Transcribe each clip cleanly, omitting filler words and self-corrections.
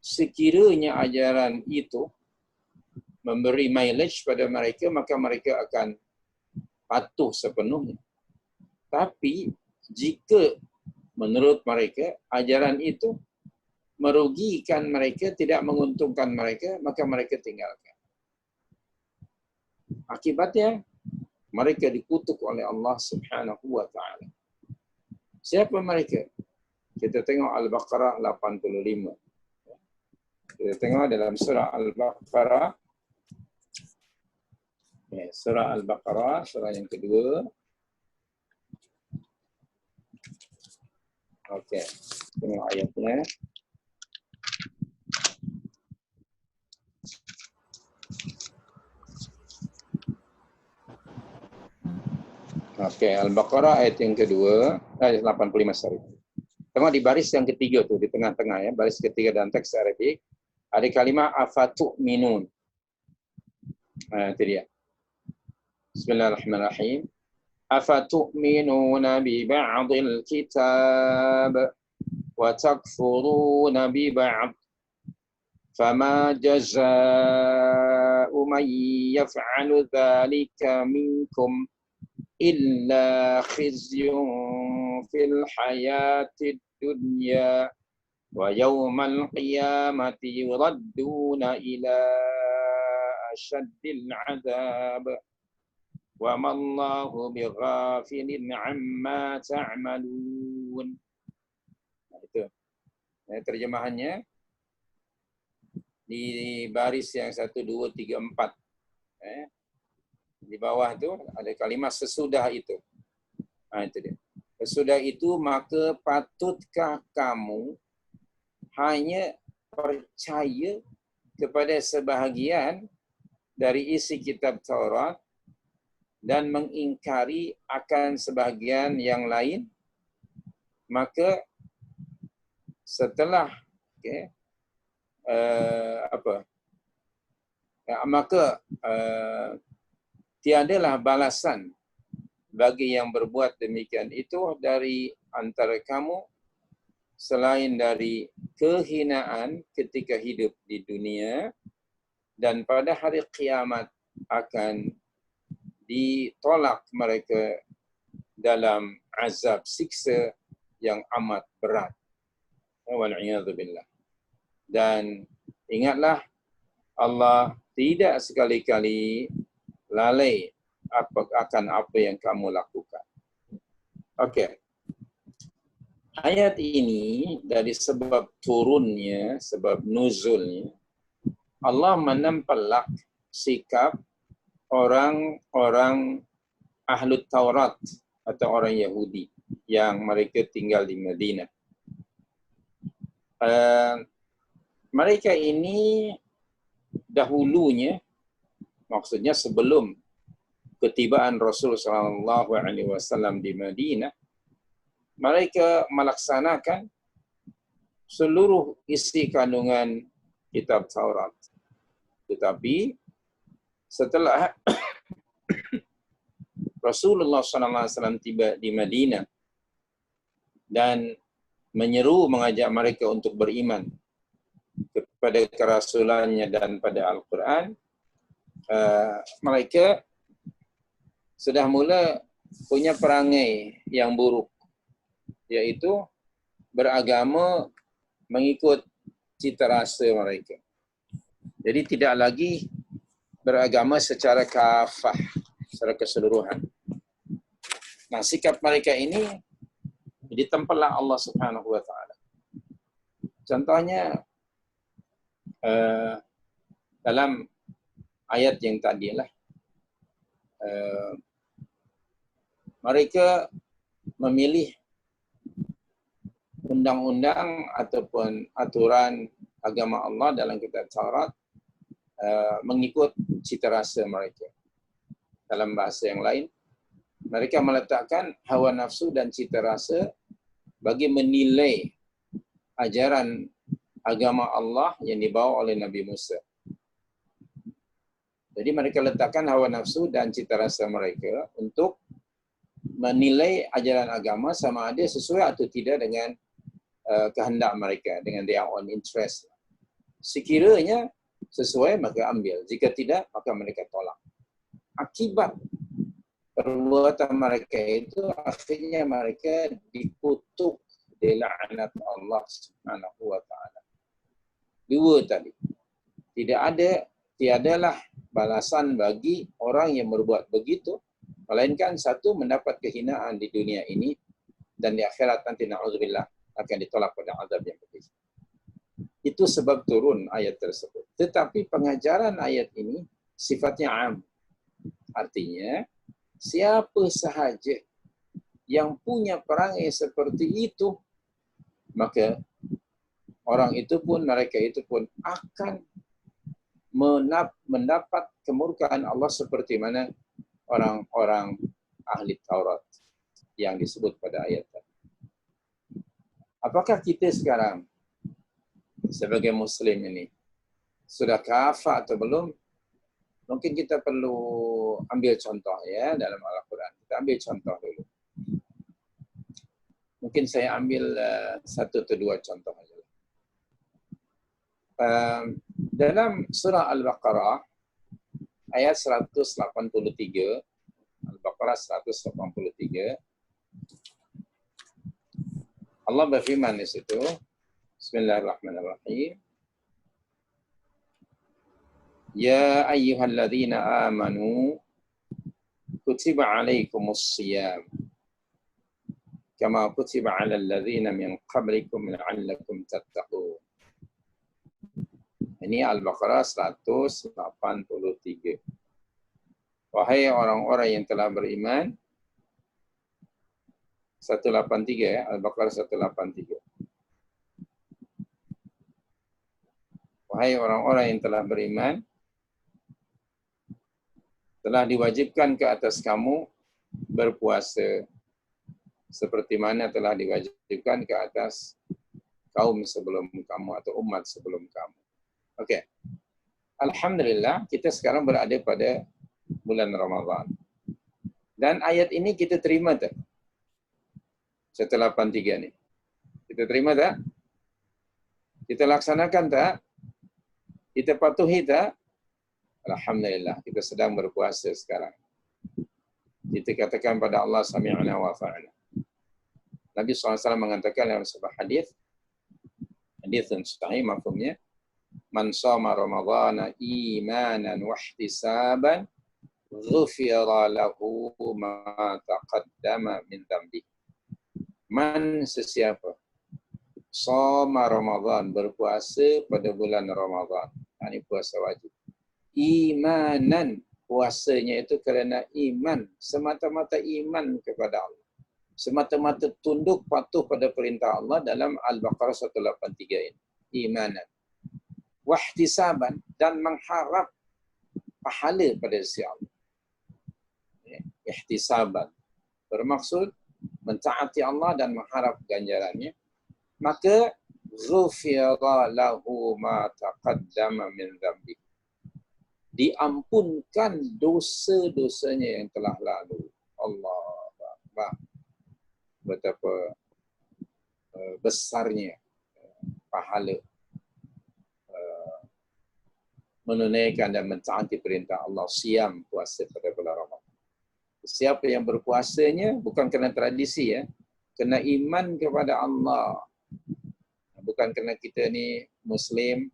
sekiranya ajaran itu memberi mileage pada mereka, maka mereka akan patuh sepenuhnya. Tapi jika menurut mereka ajaran itu merugikan mereka, tidak menguntungkan mereka, maka mereka tinggalkan. Akibatnya mereka dikutuk oleh Allah Subhanahu wa taala. Siapa mereka? Kita tengok Al-Baqarah 85. Kita tengok dalam surah Al-Baqarah. Surah Al-Baqarah, surah yang kedua. Okey, tengok ayatnya. Okey, Al-Baqarah ayat yang kedua, ayat 85 sorry. Tengok di baris yang ketiga tu, di tengah-tengah ya, baris ketiga dalam teks Arabik, ada kalimah afatu'minun. Itu dia. Bismillahirrahmanirrahim. Afatu'minuna bi ba'dil kitab wa takfuruna bi ba'd. Fama jazaa'u man yaf'alu dhalika minkum illa khizyun fil hayatid dunya wa yawmal qiyamati yuradduna ila asyaddil azab wa mallahu bighafilin amma ta'malun. Itu terjemahannya di baris yang 1, 2, 3, 4. Di bawah tu ada kalimah sesudah itu. Itu dia. Sesudah itu, maka patutkah kamu hanya percaya kepada sebahagian dari isi kitab Taurat dan mengingkari akan sebahagian yang lain? Maka setelah tiadalah balasan bagi yang berbuat demikian itu dari antara kamu selain dari kehinaan ketika hidup di dunia, dan pada hari kiamat akan ditolak mereka dalam azab siksa yang amat berat. Wal'iyadzubillah. Dan ingatlah, Allah tidak sekali-kali lalai akan apa yang kamu lakukan. Okey. Ayat ini dari sebab turunnya, sebab nuzulnya, Allah menempelak sikap orang-orang Ahlut Taurat atau orang Yahudi yang mereka tinggal di Madinah. Mereka ini dahulunya, maksudnya sebelum ketibaan Rasul SAW di Madinah, mereka melaksanakan seluruh isi kandungan kitab Taurat. Tetapi setelah Rasulullah SAW tiba di Madinah dan menyeru mengajak mereka untuk beriman kepada kerasulannya dan pada Al-Quran, mereka sudah mula punya perangai yang buruk, yaitu beragama mengikut cita rasa mereka. Jadi tidak lagi beragama secara kafah, secara keseluruhan. Nah, sikap mereka ini ditempelak Allah Subhanahu wa taala. Contohnya dalam ayat yang tadilah, mereka memilih undang-undang ataupun aturan agama Allah dalam kitab Taurat mengikut cita rasa mereka. Dalam bahasa yang lain, mereka meletakkan hawa nafsu dan cita rasa bagi menilai ajaran agama Allah yang dibawa oleh Nabi Musa. Jadi mereka letakkan hawa nafsu dan cita rasa mereka untuk menilai ajaran agama sama ada sesuai atau tidak dengan kehendak mereka, dengan their own interest. Sekiranya sesuai maka ambil, jika tidak maka mereka tolak. Akibat perbuatan mereka itu akhirnya mereka dikutuk, dilaknat Allah Subhanahu wa taala. Dua tadi. Tiadalah balasan bagi orang yang berbuat begitu, melainkan satu, mendapat kehinaan di dunia ini, dan di akhirat nanti na'udzubillah akan ditolak pada azab yang pedih. Itu sebab turun ayat tersebut. Tetapi pengajaran ayat ini sifatnya am. Artinya, siapa sahaja yang punya perangai seperti itu, maka orang itu pun, mereka itu pun akan mendapat kemurkaan Allah seperti mana orang-orang ahli Taurat yang disebut pada ayat tadi. Apakah kita sekarang sebagai Muslim ini sudah kafah atau belum? Mungkin kita perlu ambil contoh ya dalam Al-Quran. Kita ambil contoh dulu. Mungkin saya ambil satu atau dua contoh saja. Dalam surah Al-Baqarah ayat 183, Al-Baqarah 183, Allah berfirman di situ, Bismillahirrahmanirrahim. Ya ayyuhalladzina amanu kutiba alaikumus shiyam kama kutiba alal ladzina min qablikum la'allakum tattaqun. Ini Al-Baqarah 183. Wahai orang-orang yang telah beriman, 183 ya, Al-Baqarah 183. Wahai orang-orang yang telah beriman, telah diwajibkan ke atas kamu berpuasa seperti mana telah diwajibkan ke atas kaum sebelum kamu atau umat sebelum kamu. Okey. Alhamdulillah kita sekarang berada pada bulan Ramadan. Dan ayat ini kita terima tak? 183 ni. Kita terima tak? Kita laksanakan tak? Kita patuhi tak? Alhamdulillah kita sedang berpuasa sekarang. Kita katakan pada Allah sami'na wa ata'na. Nabi SAW mengatakan dalam sebuah hadis yang sahih mafhumnya, man shoma ramadhana imanan wa ihtisaban ghufira lahu ma taqaddama min dhanbi. Man sesiapa shoma Ramadan, berpuasa pada bulan Ramadan. Ini puasa wajib. Imanan, puasanya itu kerana iman, semata-mata iman kepada Allah. Semata-mata tunduk patuh pada perintah Allah dalam Al-Baqarah 183 ini. Imanan. Wahtisaban, dan mengharap pahala pada sisi Allah. Ihtisaban bermaksud mentaati Allah dan mengharap ganjarannya. Maka ghufira lahu ma taqaddama min dhanbi. Diampunkan dosa-dosanya yang telah lalu. Allahu Akbar. Betapa besarnya pahala menunaikan dan mentaati perintah Allah, siam, puasa pada bulan Ramadan. Siapa yang berpuasanya bukan kerana tradisi ya, kena iman kepada Allah. Bukan kerana kita ni Muslim,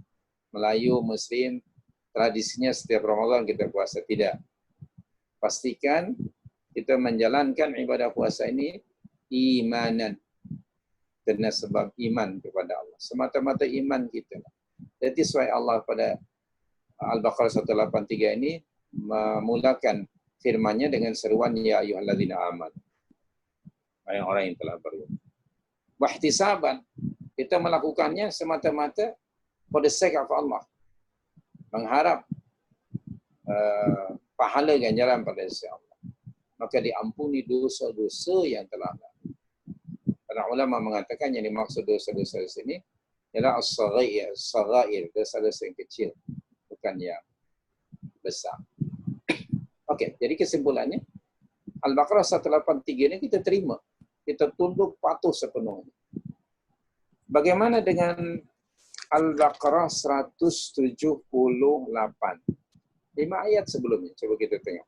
Melayu, Muslim, tradisinya setiap Ramadan kita puasa. Tidak. Pastikan kita menjalankan ibadah puasa ini imanan. Kerana sebab iman kepada Allah. Semata-mata iman kita. Jadi sesuai Allah pada Al-Baqarah 183 ini memulakan firman-Nya dengan seruan ya ayyuhalladzina amanu. Orang-orang yang telah beriman. Wahtisaban, kita melakukannya semata-mata for the sake of Allah. Mengharap pahala ganjaran pada sisi Allah. Maka diampuni dosa-dosa yang telah lalu. Para ulama mengatakan yang dimaksud dosa-dosa di sini ialah as-saghair, dosa-dosa yang kecil, bukan yang besar. Okey, jadi kesimpulannya Al-Baqarah 183 ini kita terima. Kita tunduk patuh sepenuhnya. Bagaimana dengan Al-Baqarah 178. 5 ayat sebelumnya. Coba kita tengok.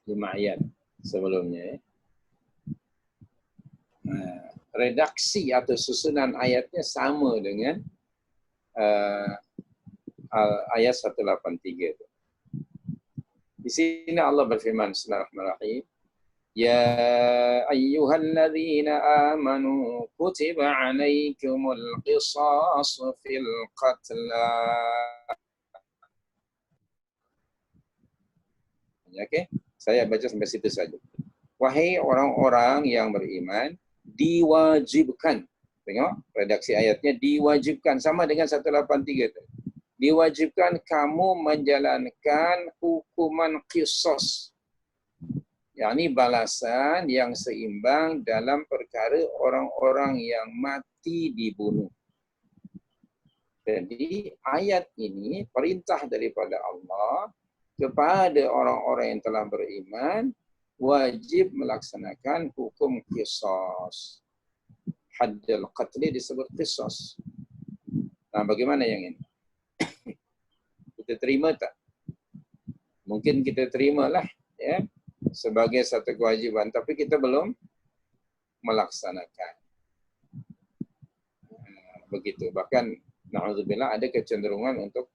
5 ayat sebelumnya. Redaksi atau susunan ayatnya sama dengan ayat 183 itu. Di sini Allah berfirman, Bismillahirrahmanirrahim. Ya ayyuhalladzina amanu kutiba alaikumul qisasu fil qatla. Oke, saya baca sampai situ saja. Wahai orang-orang yang beriman, diwajibkan. Tengok, redaksi ayatnya diwajibkan. Sama dengan 183 itu. Diwajibkan kamu menjalankan hukuman qisas. yakni balasan yang seimbang dalam perkara orang-orang yang mati dibunuh. Jadi ayat ini perintah daripada Allah kepada orang-orang yang telah beriman wajib melaksanakan hukum qisas. Haddul qatli disebut qisas. Nah, bagaimana yang ini? Kita terima tak? Mungkin kita terimalah ya sebagai satu kewajiban, tapi kita belum melaksanakan. Begitu. Bahkan na'udzubillah ada kecenderungan untuk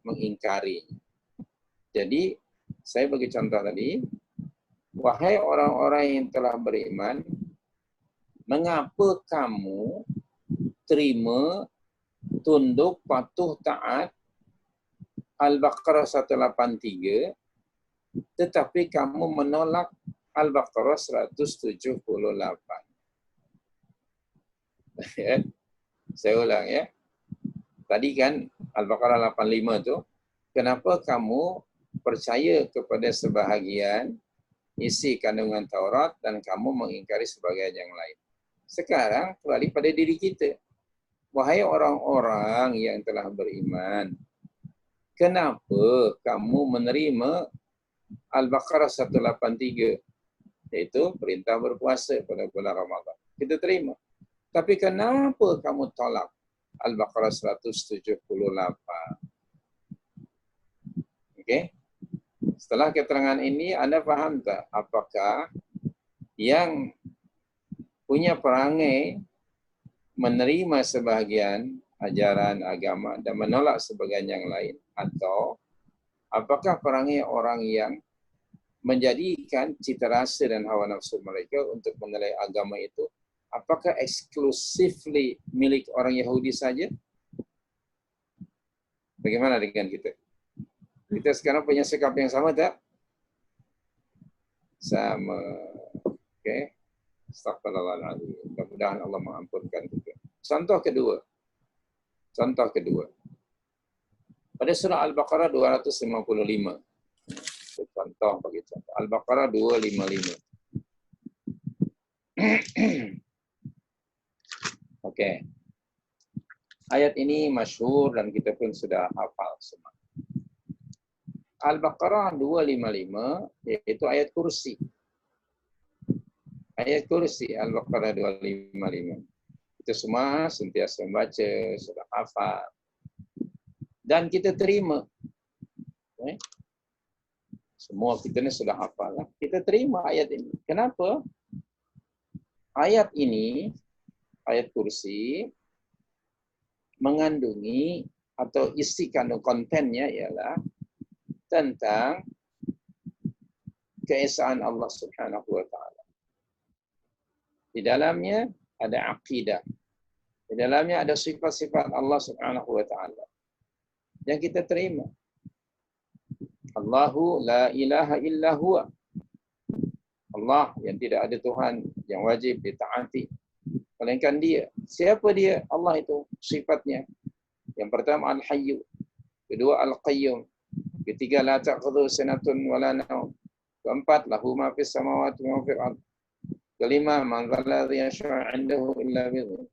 mengingkari. Jadi saya bagi contoh tadi, wahai orang-orang yang telah beriman, mengapa kamu terima, tunduk, patuh, taat Al-Baqarah 183, tetapi kamu menolak Al-Baqarah 178. Ya. Saya ulang ya. Tadi kan Al-Baqarah 85 tu, kenapa kamu percaya kepada sebahagian isi kandungan Taurat dan kamu mengingkari sebahagian yang lain? Sekarang kembali pada diri kita. Wahai orang-orang yang telah beriman, kenapa kamu menerima Al-Baqarah 183, yaitu perintah berpuasa pada bulan Ramadan? Kita terima. Tapi kenapa kamu tolak Al-Baqarah 178? Okey. Setelah keterangan ini, Anda faham tak apakah yang punya perangai menerima sebahagian ajaran agama dan menolak sebahagian yang lain, atau apakah perangai orang yang menjadikan cita rasa dan hawa nafsu mereka untuk menilai agama itu, apakah exclusively milik orang Yahudi saja? Bagaimana dengan kita? Kita sekarang punya sikap yang sama tak? Sama. Okey. Astagfirullahaladzim. Mudah-mudahan Allah mengampunkan kita. Contoh kedua. Pada surah Al-Baqarah 255. Contoh bagi contoh. Al-Baqarah 255. Okey. Ayat ini masyhur dan kita pun sudah hafal semua. Al-Baqarah 255 iaitu ayat kursi. Ayat kursi Al-Baqarah 255. Kita semua sentiasa membaca, sudah hafal. Dan kita terima. Okay. Semua kita ni sudah hafal. Kita terima ayat ini. Kenapa? Ayat ini, ayat kursi, mengandungi atau isi kandung kontennya ialah tentang keesaan Allah Subhanahu wa taala. Di dalamnya ada akidah. Di dalamnya ada sifat-sifat Allah Subhanahu wa taala yang kita terima. Allahu la ilaha illa huwa. Allah yang tidak ada Tuhan yang wajib ditaati melainkan Dia. Siapa Dia? Allah itu sifatnya. Yang pertama Al-Hayyu, kedua Al-Qayyum, ketiga la ta'khudhu sinatun wa la nawm, keempat lahu ma fis samawati wa ma fil ardh, kelima man dzalladzi yashfa'u 'indahu illa bi'idznih,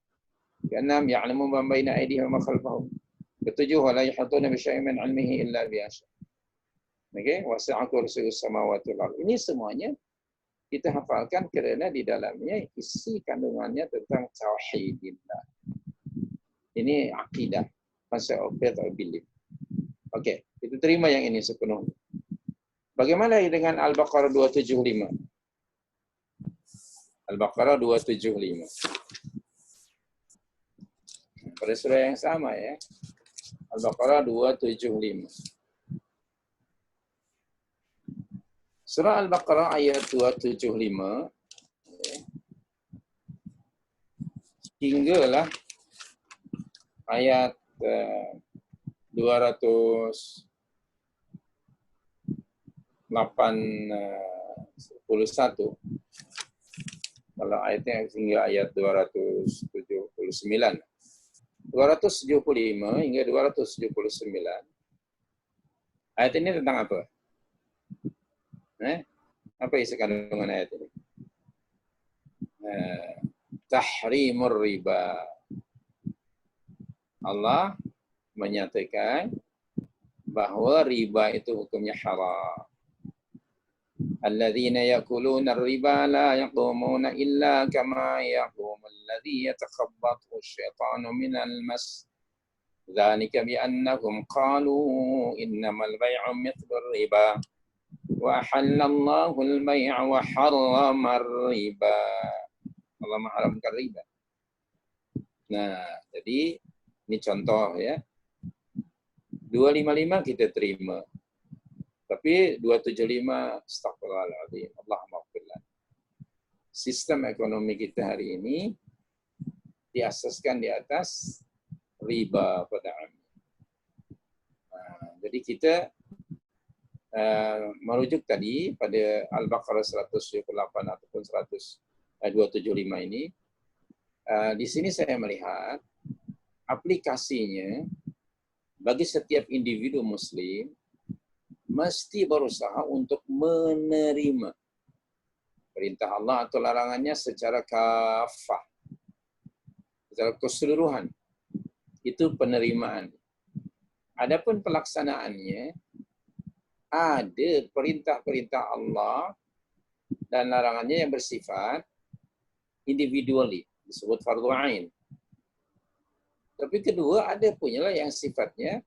keenam ya'lamu ma baina aydihim wa ma khalfahum, ketujuh wa la yuhituna bi syai'in min 'ilmihi illa bi ma. Okey, wasi'a kursiyyus samawati wal ardh. Ini semuanya kita hafalkan kerana di dalamnya isi kandungannya tentang tauhidillah. Ini akidah, concept of faith or belief. Oke, itu terima yang ini sepenuhnya. Bagaimana dengan Al-Baqarah 275? Al-Baqarah 275. Pada surah yang sama ya. Al-Baqarah 275. Surah Al-Baqarah ayat 275 hinggalah ayat 281. Kalau ayatnya hingga ayat 279. 275 hingga 279. Ayat ini tentang apa? Apa isi kandungan ayat ini? Tahrimur riba. Allah menyatakan bahwa riba itu hukumnya haram. Alladzina yakuluna riba la yaqumuna illa kama yaqumu alladzi yatakhabbathu asyaitanu minal mas. Dzalika bi annahum qalu innamal bai'u mithlu riba wa halallahu al-bai'a wa harrama riba. Allah mengharamkan riba. Nah, jadi ini contoh ya. 255 kita terima. Tapi 275 astagfirullahaladzim. Allahumma. Sistem ekonomi kita hari ini diasaskan di atas riba pada akhirnya. Jadi kita merujuk tadi pada Al-Baqarah 178 ataupun 275 ini. Di sini saya melihat aplikasinya bagi setiap individu muslim mesti berusaha untuk menerima perintah Allah atau larangannya secara kafah, secara keseluruhan. Itu penerimaan. Adapun pelaksanaannya, ada perintah-perintah Allah dan larangannya yang bersifat individually, disebut fardhu ain. Tapi kedua, ada punyalah yang sifatnya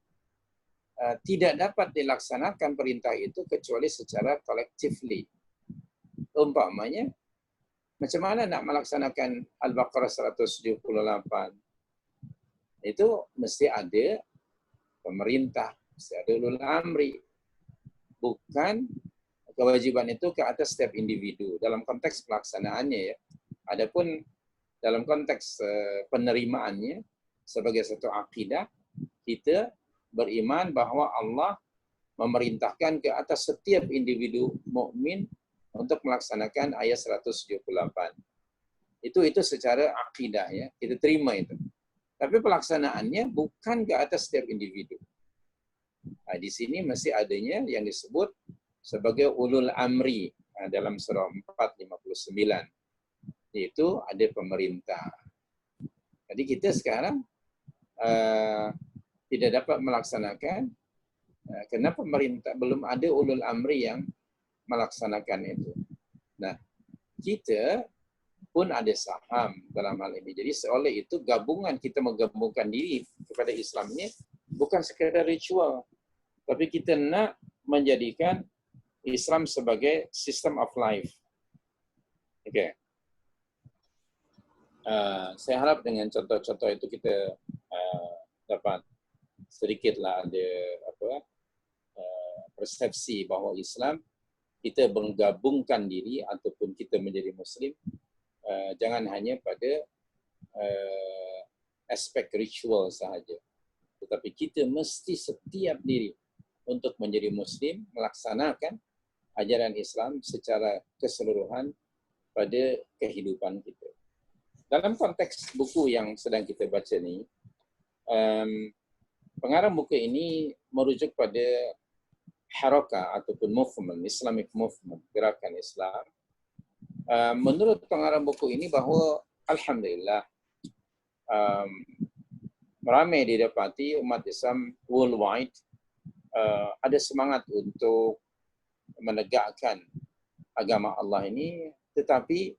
tidak dapat dilaksanakan perintah itu kecuali secara collectively. Umpamanya, macam mana nak melaksanakan Al-Baqarah 178? Itu mesti ada pemerintah, mesti ada ulul amri. Bukan kewajiban itu ke atas setiap individu dalam konteks pelaksanaannya ya. Adapun dalam konteks penerimaannya sebagai satu akidah, kita beriman bahwa Allah memerintahkan ke atas setiap individu mukmin untuk melaksanakan ayat 178. Itu secara akidah ya, kita terima itu. Tapi pelaksanaannya bukan ke atas setiap individu. Nah, di sini masih adanya yang disebut sebagai ulul amri dalam surah 4:59. Yaitu ada pemerintah. Jadi kita sekarang tidak dapat melaksanakan karena pemerintah belum ada ulul amri yang melaksanakan itu. Nah, kita pun ada saham dalam hal ini. Jadi seoleh itu gabungan, kita menggabungkan diri kepada Islam ini bukan sekadar ritual, tapi kita nak menjadikan Islam sebagai system of life. Oke. Saya harap dengan contoh-contoh itu kita dapat sedikitlah ada persepsi bahwa Islam kita menggabungkan diri ataupun kita menjadi Muslim jangan hanya pada aspek ritual sahaja, tetapi kita mesti setiap diri untuk menjadi Muslim melaksanakan ajaran Islam secara keseluruhan pada kehidupan kita. Dalam konteks buku yang sedang kita baca ni, pengarang buku ini merujuk pada harakah ataupun movement, Islamic movement, gerakan Islam. Menurut pengarang buku ini bahawa alhamdulillah ramai didapati umat Islam worldwide ada semangat untuk menegakkan agama Allah ini, tetapi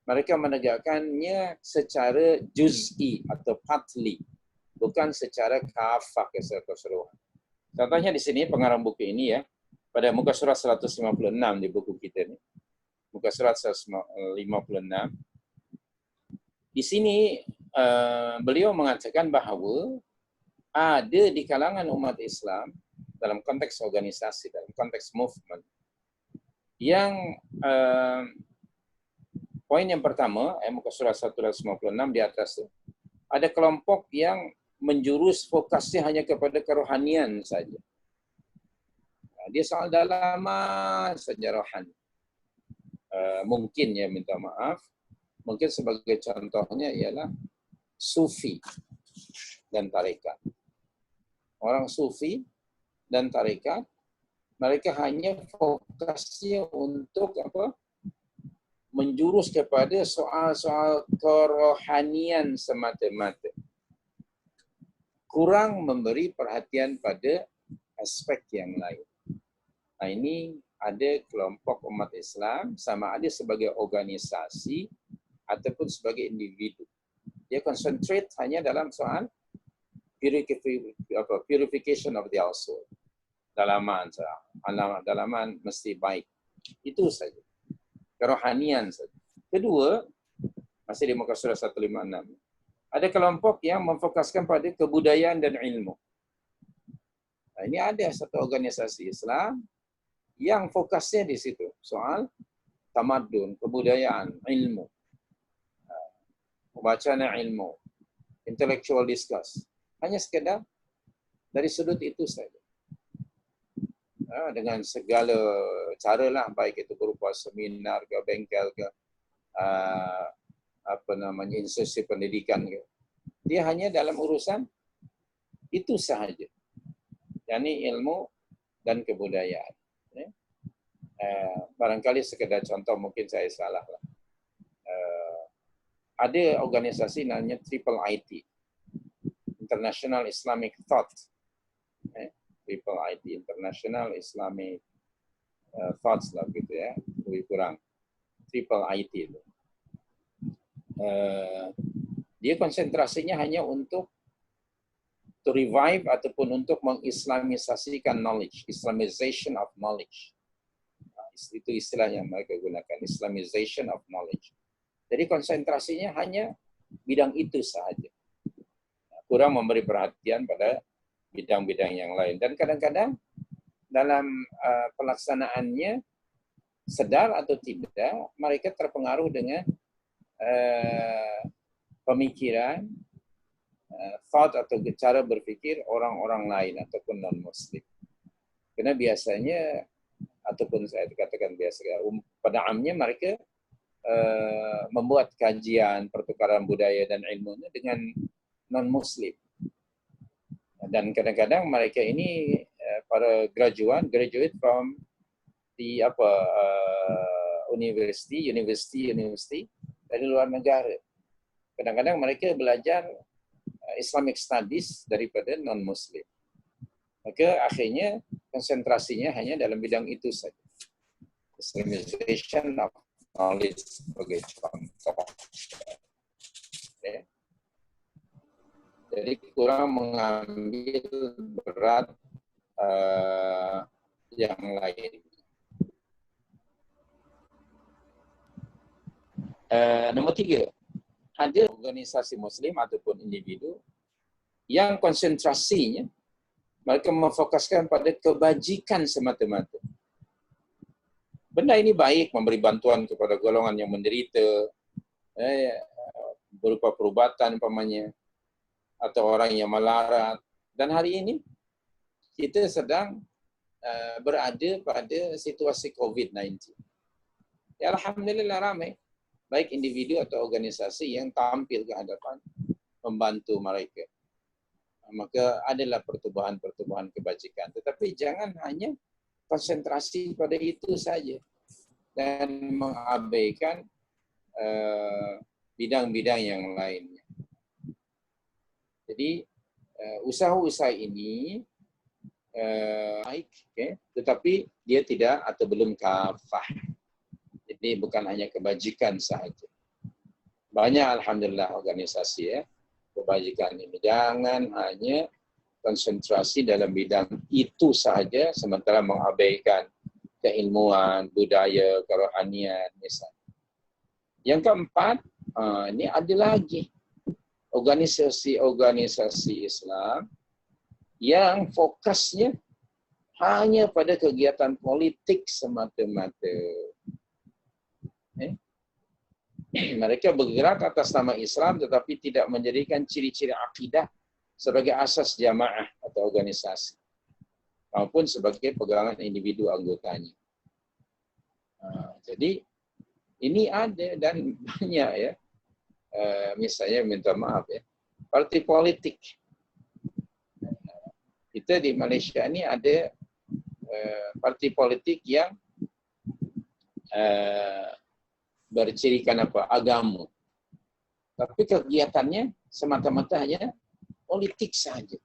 mereka menegakkannya secara juz'i atau partly. bukan secara kafah keseluruhan. Contohnya di sini pengarang buku ini ya, pada muka surat 156 di buku kita ini. Muka surat 156. Di sini beliau mengatakan bahawa ada di kalangan umat Islam dalam konteks organisasi, dalam konteks movement, yang poin yang pertama, muka surat 156 di atas itu, ada kelompok yang menjurus fokusnya hanya kepada kerohanian saja. Dia soal dalaman saja rohani. Mungkin ya minta maaf, mungkin sebagai contohnya ialah sufi dan tarekat. Orang sufi dan tarekat, mereka hanya fokusnya untuk apa? Menjurus kepada soal-soal kerohanian semata-mata. Kurang memberi perhatian pada aspek yang lain. Nah, ini ada kelompok umat Islam, sama ada sebagai organisasi ataupun sebagai individu. Dia concentrate hanya dalam soal purification of the soul. Dalaman mesti baik. Itu saja. Kerohanian saja. Kedua, masih di muka surat 156. Ada kelompok yang memfokuskan pada kebudayaan dan ilmu. Nah, ini ada satu organisasi Islam yang fokusnya di situ. Soal tamadun, kebudayaan, ilmu. Pembacaan ilmu. Intellectual discourse. Hanya sekedar dari sudut itu saja. Dengan segala cara lah, baik itu berupa seminar ke, bengkel ke, institusi pendidikan ke. Dia hanya dalam urusan itu sahaja. yakni ilmu dan kebudayaan. Barangkali sekedar contoh, mungkin saya salah lah. Ada organisasi namanya Triple IT, International Islamic Thought. Triple IT, International Islamic Thoughts lah gitu ya, lebih kurang. Triple IT itu. Dia konsentrasinya hanya untuk to revive ataupun untuk mengislamisasikan knowledge, Islamization of knowledge. Itu istilah yang mereka gunakan, Islamization of knowledge. Jadi konsentrasinya hanya bidang itu sahaja. Kurang memberi perhatian pada bidang-bidang yang lain. Dan kadang-kadang dalam pelaksanaannya, sedar atau tidak, mereka terpengaruh dengan pemikiran, thought atau cara berpikir orang-orang lain ataupun non-muslim. Karena biasanya, ataupun saya katakan biasanya, pada amnya mereka membuat kajian pertukaran budaya dan ilmunya dengan non-muslim. Dan kadang-kadang mereka ini para graduate from di university dari luar negara. Kadang-kadang mereka belajar Islamic Studies daripada non-muslim. Maka akhirnya konsentrasinya hanya dalam bidang itu saja. Islamization of knowledge sebagai contoh. Okay. Jadi kurang mengambil berat yang lain. Nomor 3, ada organisasi Muslim ataupun individu yang konsentrasinya mereka memfokuskan pada kebajikan semata-mata. Benda ini baik, memberi bantuan kepada golongan yang menderita, berupa perubatan umpamanya, atau orang yang melarat. Dan hari ini kita sedang berada pada situasi COVID-19. Ya, alhamdulillah ramai, baik individu atau organisasi yang tampil ke hadapan membantu mereka. Maka adalah pertumbuhan-pertumbuhan kebajikan. Tetapi jangan hanya konsentrasi pada itu saja dan mengabaikan bidang-bidang yang lainnya. Jadi usaha-usaha ini baik, okay, tetapi dia tidak atau belum kafah. Jadi bukan hanya kebajikan sahaja. Banyak alhamdulillah organisasi ya kebajikan ini. Jangan hanya konsentrasi dalam bidang itu sahaja sementara mengabaikan keilmuan, budaya, kerohanian misalnya. Yang keempat, ini ada lagi organisasi-organisasi Islam yang fokusnya hanya pada kegiatan politik semata-mata. Mereka bergerak atas nama Islam tetapi tidak menjadikan ciri-ciri akidah sebagai asas jamaah atau organisasi maupun sebagai pegangan individu anggotanya. Jadi ini ada dan banyak ya. Misalnya minta maaf ya, parti politik. Kita di Malaysia ini ada parti politik yang bercirikan apa? Agama. Tapi kegiatannya semata-mata hanya politik saja.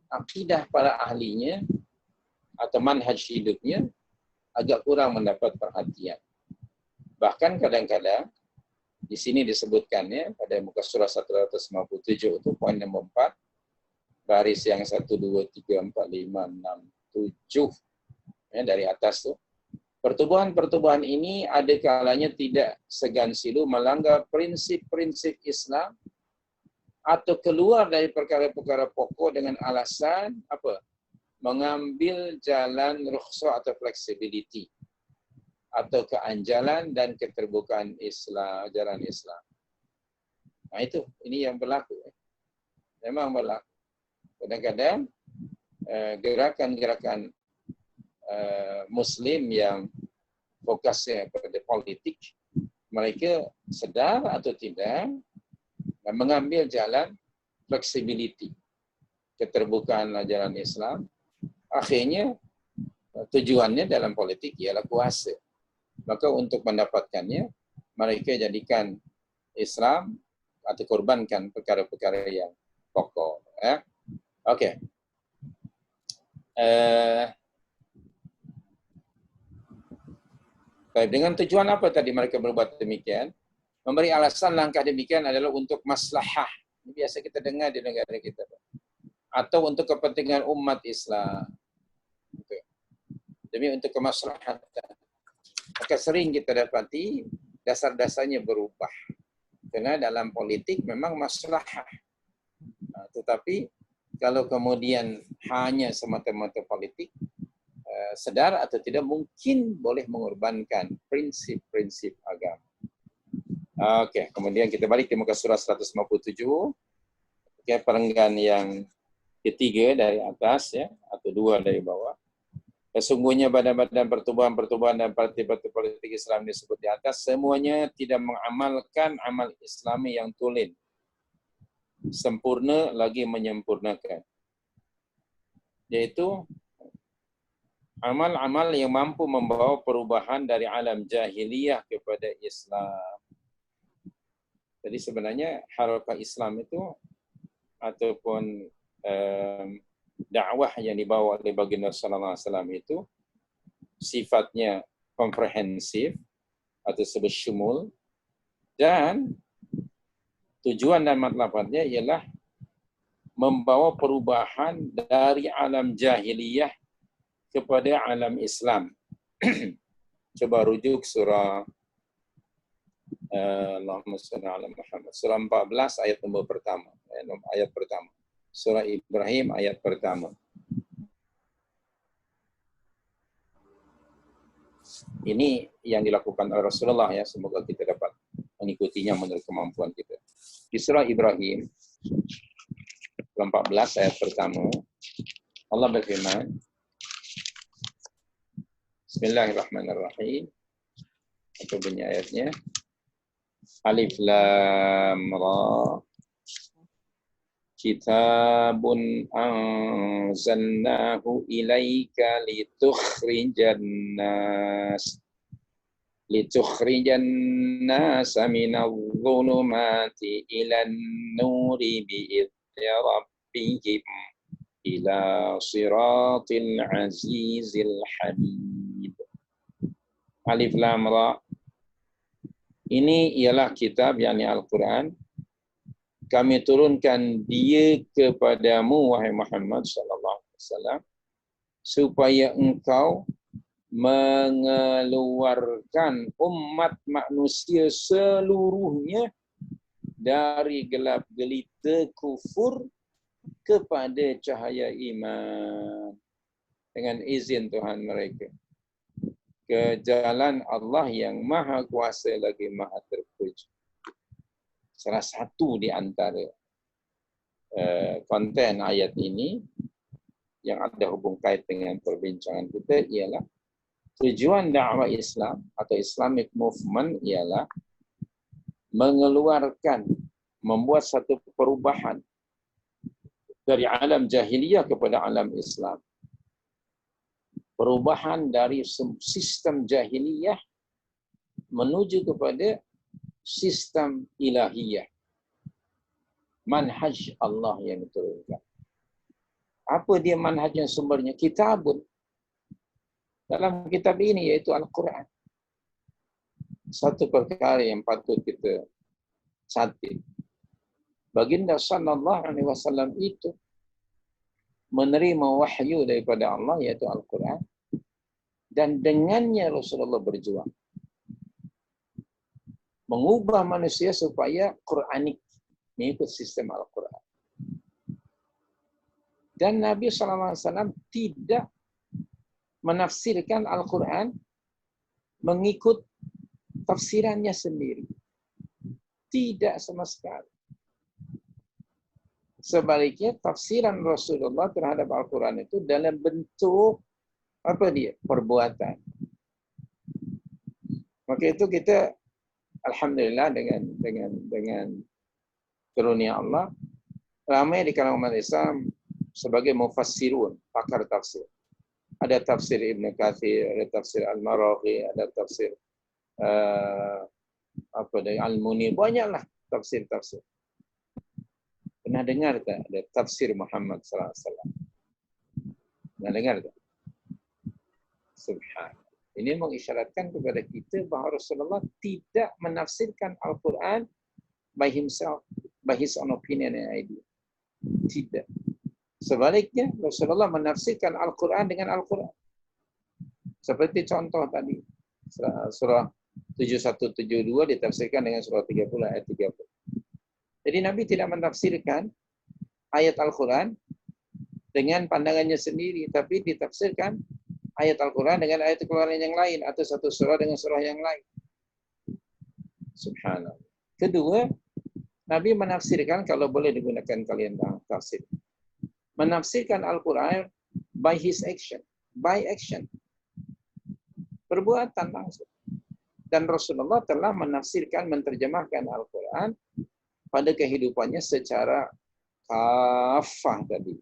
Akidah para ahlinya atau manhaj hidupnya agak kurang mendapat perhatian. Bahkan kadang-kadang di sini disebutkannya pada muka surah 157 itu poin nomor 4, baris yang 1, 2, 3, 4, 5, 6, 7 ya, dari atas tuh. Pertubuhan-pertubuhan ini ada kalanya tidak segan silu melanggar prinsip-prinsip Islam atau keluar dari perkara-perkara pokok dengan alasan apa? Mengambil jalan rukhsah atau flexibility atau keanjalan dan keterbukaan Islam, ajaran Islam. Nah itu, ini yang berlaku. Memang berlaku. Kadang-kadang gerakan-gerakan Muslim yang fokusnya pada politik, mereka sedar atau tidak mengambil jalan flexibility, keterbukaan ajaran Islam. Akhirnya tujuannya dalam politik ialah kuasa. Maka untuk mendapatkannya, mereka jadikan Islam atau korbankan perkara-perkara yang pokok. Okey. Dengan tujuan apa tadi mereka berbuat demikian? Memberi alasan langkah demikian adalah untuk maslahah. Ini biasa kita dengar di negara kita. Atau untuk kepentingan umat Islam. Demi untuk kemaslahatan. Maka sering kita dapati dasar-dasarnya berubah. Karena dalam politik memang maslahah. Tetapi kalau kemudian hanya semata-mata politik, sedar atau tidak mungkin boleh mengorbankan prinsip-prinsip agama. Okey, kemudian kita balik ke muka surah 157. Okey, perenggan yang ketiga dari atas ya, atau 2 dari bawah. Sesungguhnya badan-badan pertubuhan-pertubuhan dan parti-parti politik Islam disebut di atas, semuanya tidak mengamalkan amal Islami yang tulen, sempurna lagi menyempurnakan. Yaitu amal-amal yang mampu membawa perubahan dari alam jahiliyah kepada Islam. Jadi sebenarnya harakah Islam itu ataupun dakwah yang dibawa oleh baginda sallallahu alaihi wasallam itu sifatnya komprehensif atau bersyumul dan tujuan dan matlafatnya ialah membawa perubahan dari alam jahiliyah kepada alam Islam. Coba rujuk surah Allahumma shalli ala Muhammad, surah 14 ayat nombor pertama, ayat pertama. Surah Ibrahim ayat pertama. Ini yang dilakukan oleh Rasulullah ya, semoga kita dapat mengikutinya menurut kemampuan kita. Di surah Ibrahim surah 14 ayat pertama, Allah berfirman, Bismillahirrahmanirrahim. Itu bunyi ayatnya. Alif Lam Ra. Kitabun anzalnahu ilaika litukhrijan nas minadh-dhulumati ilan nuri bi'izni rabbihim ila siratil azizil hamid. Alif Lam Ra. Ini ialah kitab, yakni Al-Quran, kami turunkan dia kepadamu wahai Muhammad sallallahu alaihi wasallam supaya engkau mengeluarkan umat manusia seluruhnya dari gelap gelita kufur kepada cahaya iman dengan izin Tuhan mereka ke jalan Allah yang maha kuasa lagi maha terpuji. Salah satu di antara konten ayat ini yang ada hubung kait dengan perbincangan kita ialah tujuan dakwah Islam atau Islamic movement ialah mengeluarkan, membuat satu perubahan dari alam jahiliyah kepada alam Islam. Perubahan dari sistem jahiliyah menuju kepada sistem ilahiyah. Manhaj Allah yang diturunkan. Apa dia manhajnya sumbernya? Kitabun. Dalam kitab ini iaitu Al-Quran. Satu perkara yang patut kita catat. Baginda sallallahu alaihi wasallam itu menerima wahyu daripada Allah iaitu Al-Quran dan dengannya Rasulullah berjuang mengubah manusia supaya Quranik, mengikut sistem Al-Quran. Dan Nabi SAW tidak menafsirkan Al-Quran mengikut tafsirannya sendiri. Tidak sama sekali. Sebaliknya, tafsiran Rasulullah terhadap Al-Quran itu dalam bentuk apa dia? Perbuatan. Maka itu kita alhamdulillah dengan karunia Allah ramai di kalangan umat Islam sebagai mufassirun, pakar tafsir. Ada tafsir Ibn Kathir, ada tafsir Al-Maraghi, ada tafsir Al-Muni, banyaklah tafsir-tafsir. Pernah dengar tak ada tafsir Muhammad sallallahu alaihi wasallam? Pernah dengar tak? Subhanallah. Ini mengisyaratkan kepada kita bahawa Rasulullah tidak menafsirkan Al-Quran by himself, by his own opinion and idea. Tidak. Sebaliknya, Rasulullah menafsirkan Al-Quran dengan Al-Quran. Seperti contoh tadi, surah 7172 ditafsirkan dengan surah 30 ayat 30. Jadi Nabi tidak menafsirkan ayat Al-Quran dengan pandangannya sendiri, tapi ditafsirkan ayat Al-Quran dengan ayat Al-Quran yang lain, atau satu surah dengan surah yang lain. Subhanallah. Kedua, Nabi menafsirkan, kalau boleh digunakan kalian tafsir, menafsirkan Al-Quran by his action, by action. Perbuatan langsung. Dan Rasulullah telah menafsirkan, menterjemahkan Al-Quran pada kehidupannya secara kafah tadi.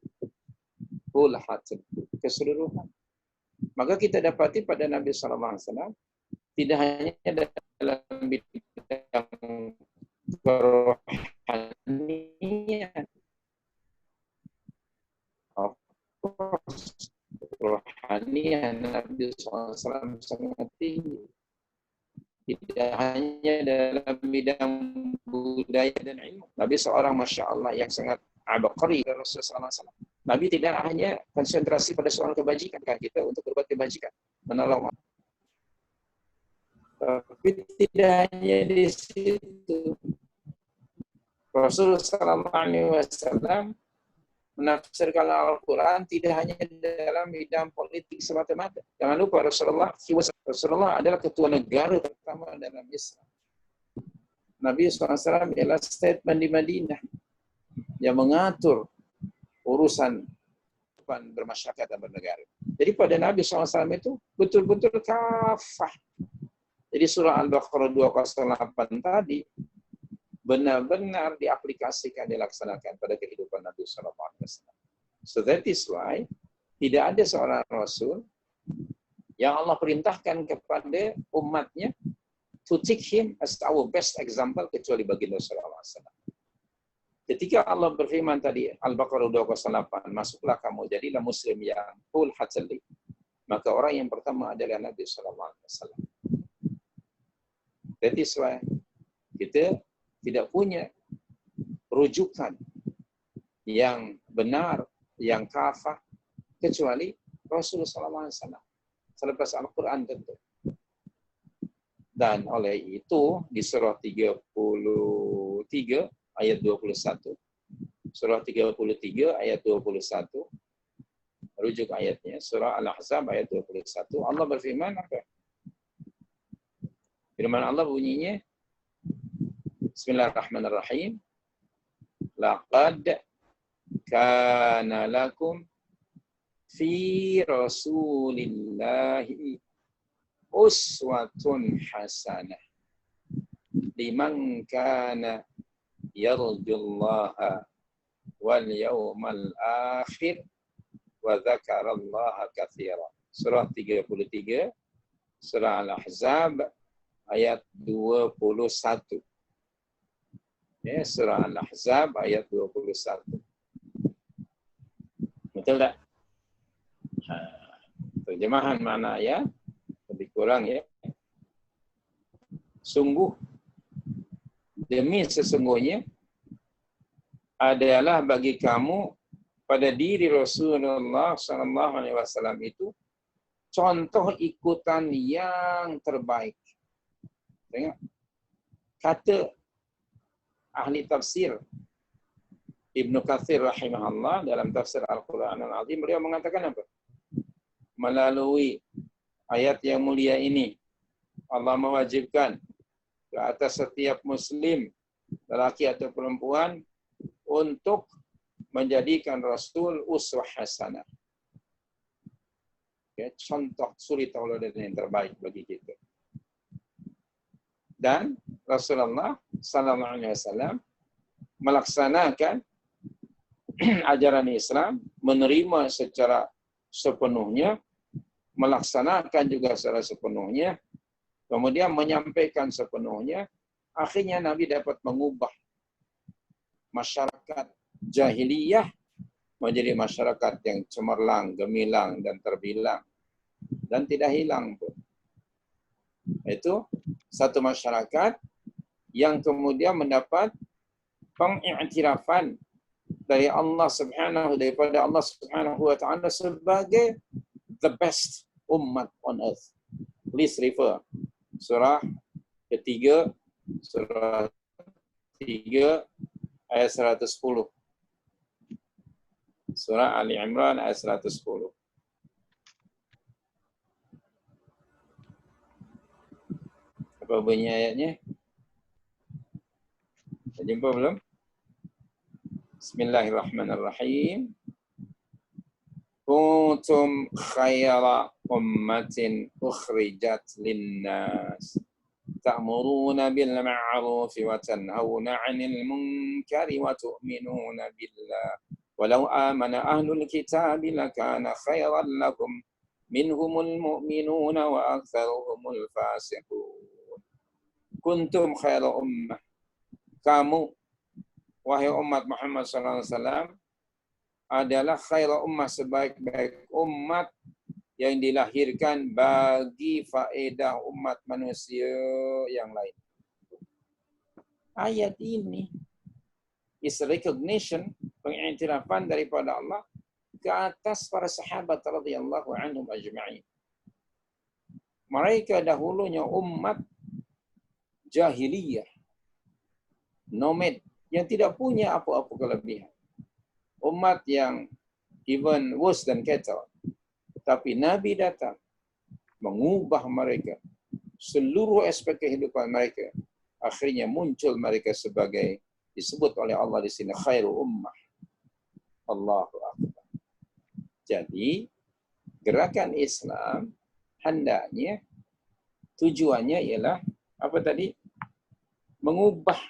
Full hearted, keseluruhan. Maka kita dapati pada Nabi SAW tidak hanya dalam bidang kerohanian, kerohanian Nabi SAW sangat tinggi. Tidak hanya dalam bidang budaya dan ilmu. Nabi seorang Masya Allah yang sangat abaqari dari Rasulullah SAW. Nabi tidak hanya konsentrasi pada soal kebajikan kita untuk berbuat kebajikan, menolong. Tapi tidak hanya di situ. Rasulullah SAW menafsirkan Al-Quran tidak hanya dalam bidang politik semata-mata. Jangan lupa Rasulullah adalah ketua negara pertama dalam Islam. Nabi SAW ialah statement di Madinah yang mengatur urusan bermasyarakat dan bernegara. Jadi pada Nabi SAW itu betul-betul kafah. Jadi surah Al-Baqarah 208 tadi benar-benar diaplikasikan, dilaksanakan pada kehidupan Nabi SAW. So that is why tidak ada seorang Rasul yang Allah perintahkan kepada umatnya to take him as our best example kecuali baginda SAW. Ketika Allah berfirman tadi, Al-Baqarah 208, masuklah kamu, jadilah Muslim yang full heartedly. Maka orang yang pertama adalah Nabi SAW. That is why kita tidak punya rujukan yang benar, yang kafah, kecuali Rasulullah SAW. Selepas Al-Quran tentu. Dan oleh itu, di surah 33 ayat 21, surah 33 ayat 21, rujuk ayatnya, surah Al-Ahzab ayat 21, Allah berfirman apa? Firman Allah bunyinya, Bismillahirrahmanirrahim, Laqad kana lakum fi Rasulillahi uswatun hasanah liman kana yarjullaha wal yawmal akhir wa dzakarallaha katsiran. Surah 33, surah Al-Ahzab ayat 21. Ya, surah Al-Ahzab ayat 21. Betul tak? Terjemahan mana ya? Lebih kurang ya. Sungguh, demi sesungguhnya adalah bagi kamu pada diri Rasulullah SAW itu contoh ikutan yang terbaik. Tengok, kata ahli tafsir Ibnu Katsir rahimahullah dalam tafsir Al-Quran Al-Azim, beliau mengatakan apa? Melalui ayat yang mulia ini, Allah mewajibkan ke atas setiap muslim, lelaki atau perempuan, untuk menjadikan Rasul uswah hasanah. Ya, contoh suri tauladan yang terbaik bagi kita. Dan Rasulullah SAW melaksanakan ajaran Islam, menerima secara sepenuhnya, melaksanakan juga secara sepenuhnya, kemudian menyampaikan sepenuhnya. Akhirnya Nabi dapat mengubah masyarakat jahiliyah menjadi masyarakat yang cemerlang, gemilang, dan terbilang, dan tidak hilang pun. Itu satu masyarakat yang kemudian mendapat pengiktirafan dari Allah Subhanahu, daripada Allah Subhanahu wa taala sebagai the best umat on earth. Please refer surah ketiga, surah 3 ayat 110. Surah Ali Imran ayat 110. Apa bunyi ayatnya? Dah jumpa belum? Bismillahirrahmanirrahim. Kuntum khayra ummatin ukhrijat linnas ta'muruna bil ma'ruf wa tanhauna 'anil munkari wa tu'minuna billah walau amana ahlul kitab lakana khayran lakum minhumul mu'minuna wa aktsaruhumul fasiqun. Kuntum khayra ummah, kamu wahai umat Muhammad SAW adalah khairu ummah, sebaik-baik umat yang dilahirkan bagi faedah umat manusia yang lain. Ayat ini is recognition, pengiktirafan daripada Allah ke atas para sahabat radhiyallahu anhum ajma'in. Mereka dahulunya umat jahiliyah, nomad, yang tidak punya apa-apa kelebihan. Umat yang even worse than cattle. Tapi Nabi datang mengubah mereka, seluruh aspek kehidupan mereka. Akhirnya muncul mereka sebagai, disebut oleh Allah di sini, khairu ummah. Allahu Akbar. Jadi, gerakan Islam hendaknya, tujuannya ialah, apa tadi? Mengubah,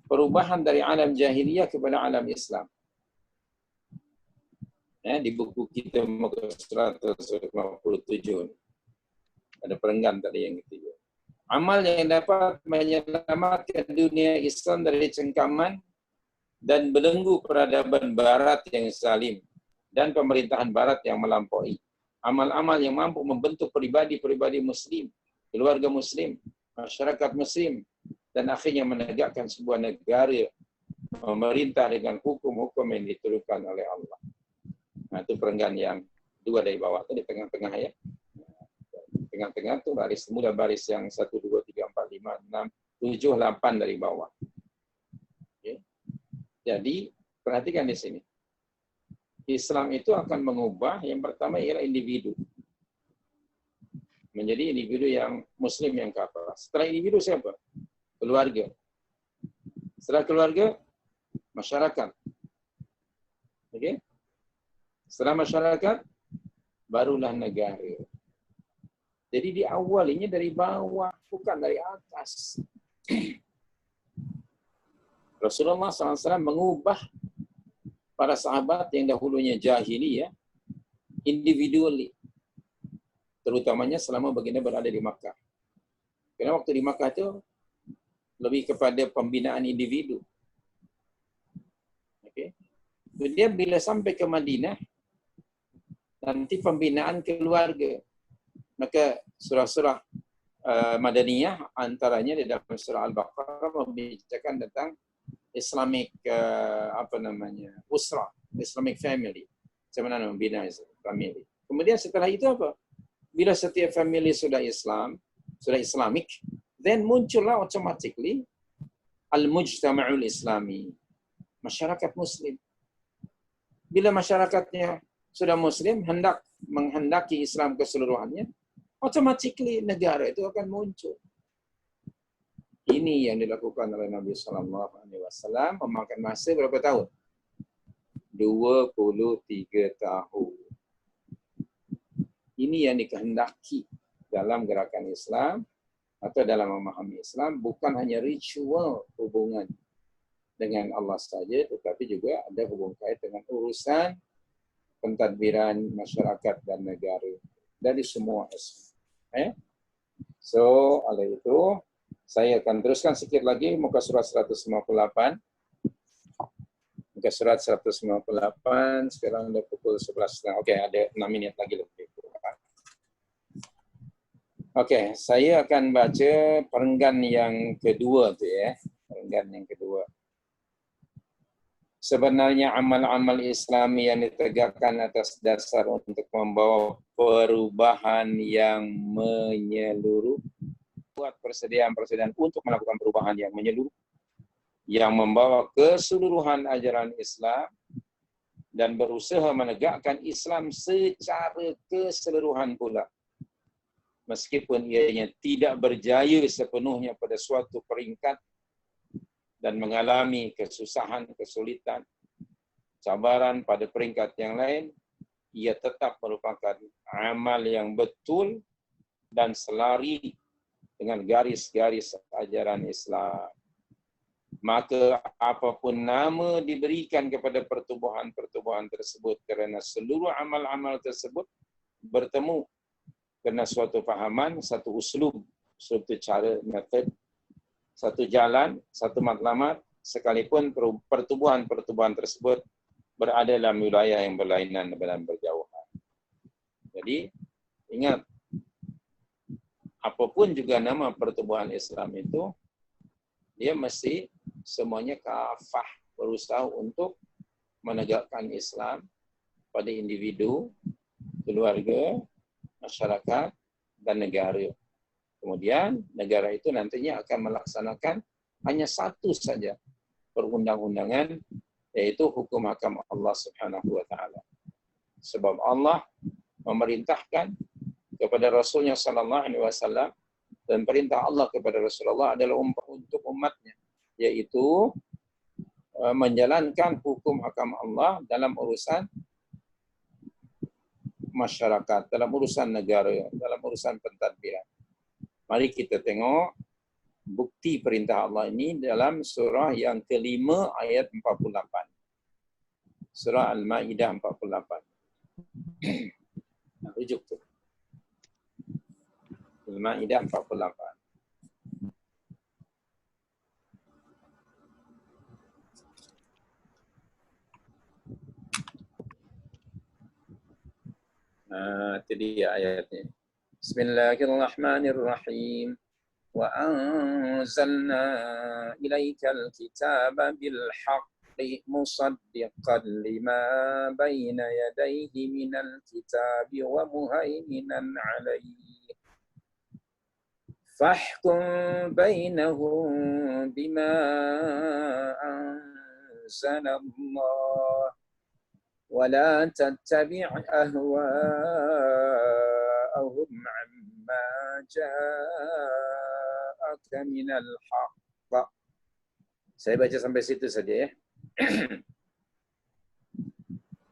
perubahan dari alam jahiliyah kepada alam Islam. Di buku kita muka 157 ada perenggan tadi yang ketiga. Amal yang dapat menyelamatkan dunia Islam dari cengkaman dan belenggu peradaban Barat yang zalim dan pemerintahan Barat yang melampaui. Amal-amal yang mampu membentuk pribadi-pribadi Muslim, keluarga Muslim, masyarakat Muslim, dan akhirnya menegakkan sebuah negara memerintah dengan hukum-hukum yang diturunkan oleh Allah. Nah, itu perenggan yang dua dari bawah, itu di tengah-tengah ya. Tengah-tengah itu baris, mula baris yang 1, 2, 3, 4, 5, 6, 7, 8 dari bawah. Okay. Jadi, perhatikan di sini. Islam itu akan mengubah, yang pertama ialah individu. Menjadi individu yang muslim yang kafir. Setelah individu siapa? Keluarga. Setelah keluarga, masyarakat. Okay. Setelah masyarakat, barulah negara. Jadi diawalinya dari bawah, bukan dari atas. Rasulullah SAW mengubah para sahabat yang dahulunya jahiliyah individually. Terutamanya selama baginda berada di Makkah. Karena waktu di Makkah itu lebih kepada pembinaan individu. Okay. Kemudian bila sampai ke Madinah, nanti pembinaan keluarga. Maka surah-surah Madaniyah antaranya di dalam surah Al-Baqarah membicarakan tentang Islamic usra, Islamic family. Macam mana membina family. Kemudian setelah itu apa? Bila setiap family sudah Islam, sudah Islamic, then muncullah automatically al-mujtama'ul Islami, masyarakat Muslim. Bila masyarakatnya sudah Muslim, menghendaki Islam keseluruhannya, automatically negara itu akan muncul. Ini yang dilakukan oleh Nabi SAW memakan masa berapa tahun? 23 tahun. Ini yang dikehendaki dalam gerakan Islam atau dalam memahami Islam, bukan hanya ritual hubungan dengan Allah saja, tetapi juga ada hubungan kait dengan urusan pentadbiran masyarakat dan negara dari semua aspek. So, oleh itu, saya akan teruskan sedikit lagi muka surat 158. Muka surat 158, sekarang udah pukul 11. Oke, ada 6 menit lagi lebih. Oke, saya akan baca perenggan yang kedua tu ya. Perenggan yang kedua. Sebenarnya amal-amal Islami yang ditegakkan atas dasar untuk membawa perubahan yang menyeluruh, buat persediaan-persediaan untuk melakukan perubahan yang menyeluruh, yang membawa keseluruhan ajaran Islam dan berusaha menegakkan Islam secara keseluruhan pula. Meskipun ianya tidak berjaya sepenuhnya pada suatu peringkat dan mengalami kesusahan, kesulitan, cabaran pada peringkat yang lain, ia tetap merupakan amal yang betul dan selari dengan garis-garis ajaran Islam. Maka apapun nama diberikan kepada pertubuhan-pertubuhan tersebut, kerana seluruh amal-amal tersebut bertemu kerana suatu fahaman, satu uslub, suatu cara, metod, satu jalan, satu matlamat, sekalipun pertubuhan-pertubuhan tersebut berada dalam wilayah yang berlainan dan berjauhan. Jadi, ingat, apapun juga nama pertubuhan Islam itu, dia mesti semuanya kafah, berusaha untuk menegakkan Islam pada individu, keluarga, masyarakat, dan negara. Kemudian negara itu nantinya akan melaksanakan hanya satu saja perundang-undangan, yaitu hukum hakam Allah Subhanahu wa taala. Sebab Allah memerintahkan kepada Rasulnya sallallahu alaihi wasallam, dan perintah Allah kepada Rasulullah adalah untuk umatnya, yaitu menjalankan hukum hakam Allah dalam urusan masyarakat, dalam urusan negara, dalam urusan pentadbiran. Mari kita tengok bukti perintah Allah ini dalam surah yang kelima ayat 48. Surah Al-Ma'idah 48. Rujuk tu. Al-Ma'idah 48. Itu dia ayatnya. Bismillahirrahmanirrahim. وأنزلنا إليك الكتاب بالحق مصدقا لما بين يديه من الكتاب ومهيمنا عليه فاحكم بينهم بما أنزل الله ولا تتبع أهواءهم عما جاءك من الحق. Saya baca sampai situ saja ya.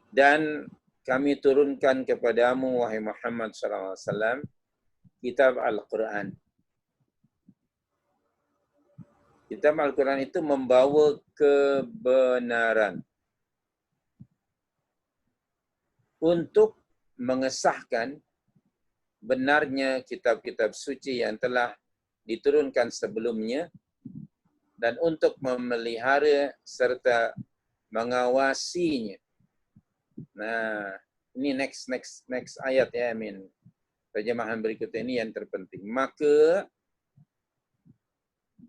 Dan kami turunkan kepadamu wahai Muhammad sallallahu alaihi wasallam kitab Al-Quran. Kitab Al-Quran itu membawa kebenaran untuk mengesahkan benarnya kitab-kitab suci yang telah diturunkan sebelumnya dan untuk memelihara serta mengawasinya. Nah, ini next ayat ya, Amin. Terjemahan berikut ini yang terpenting. Maka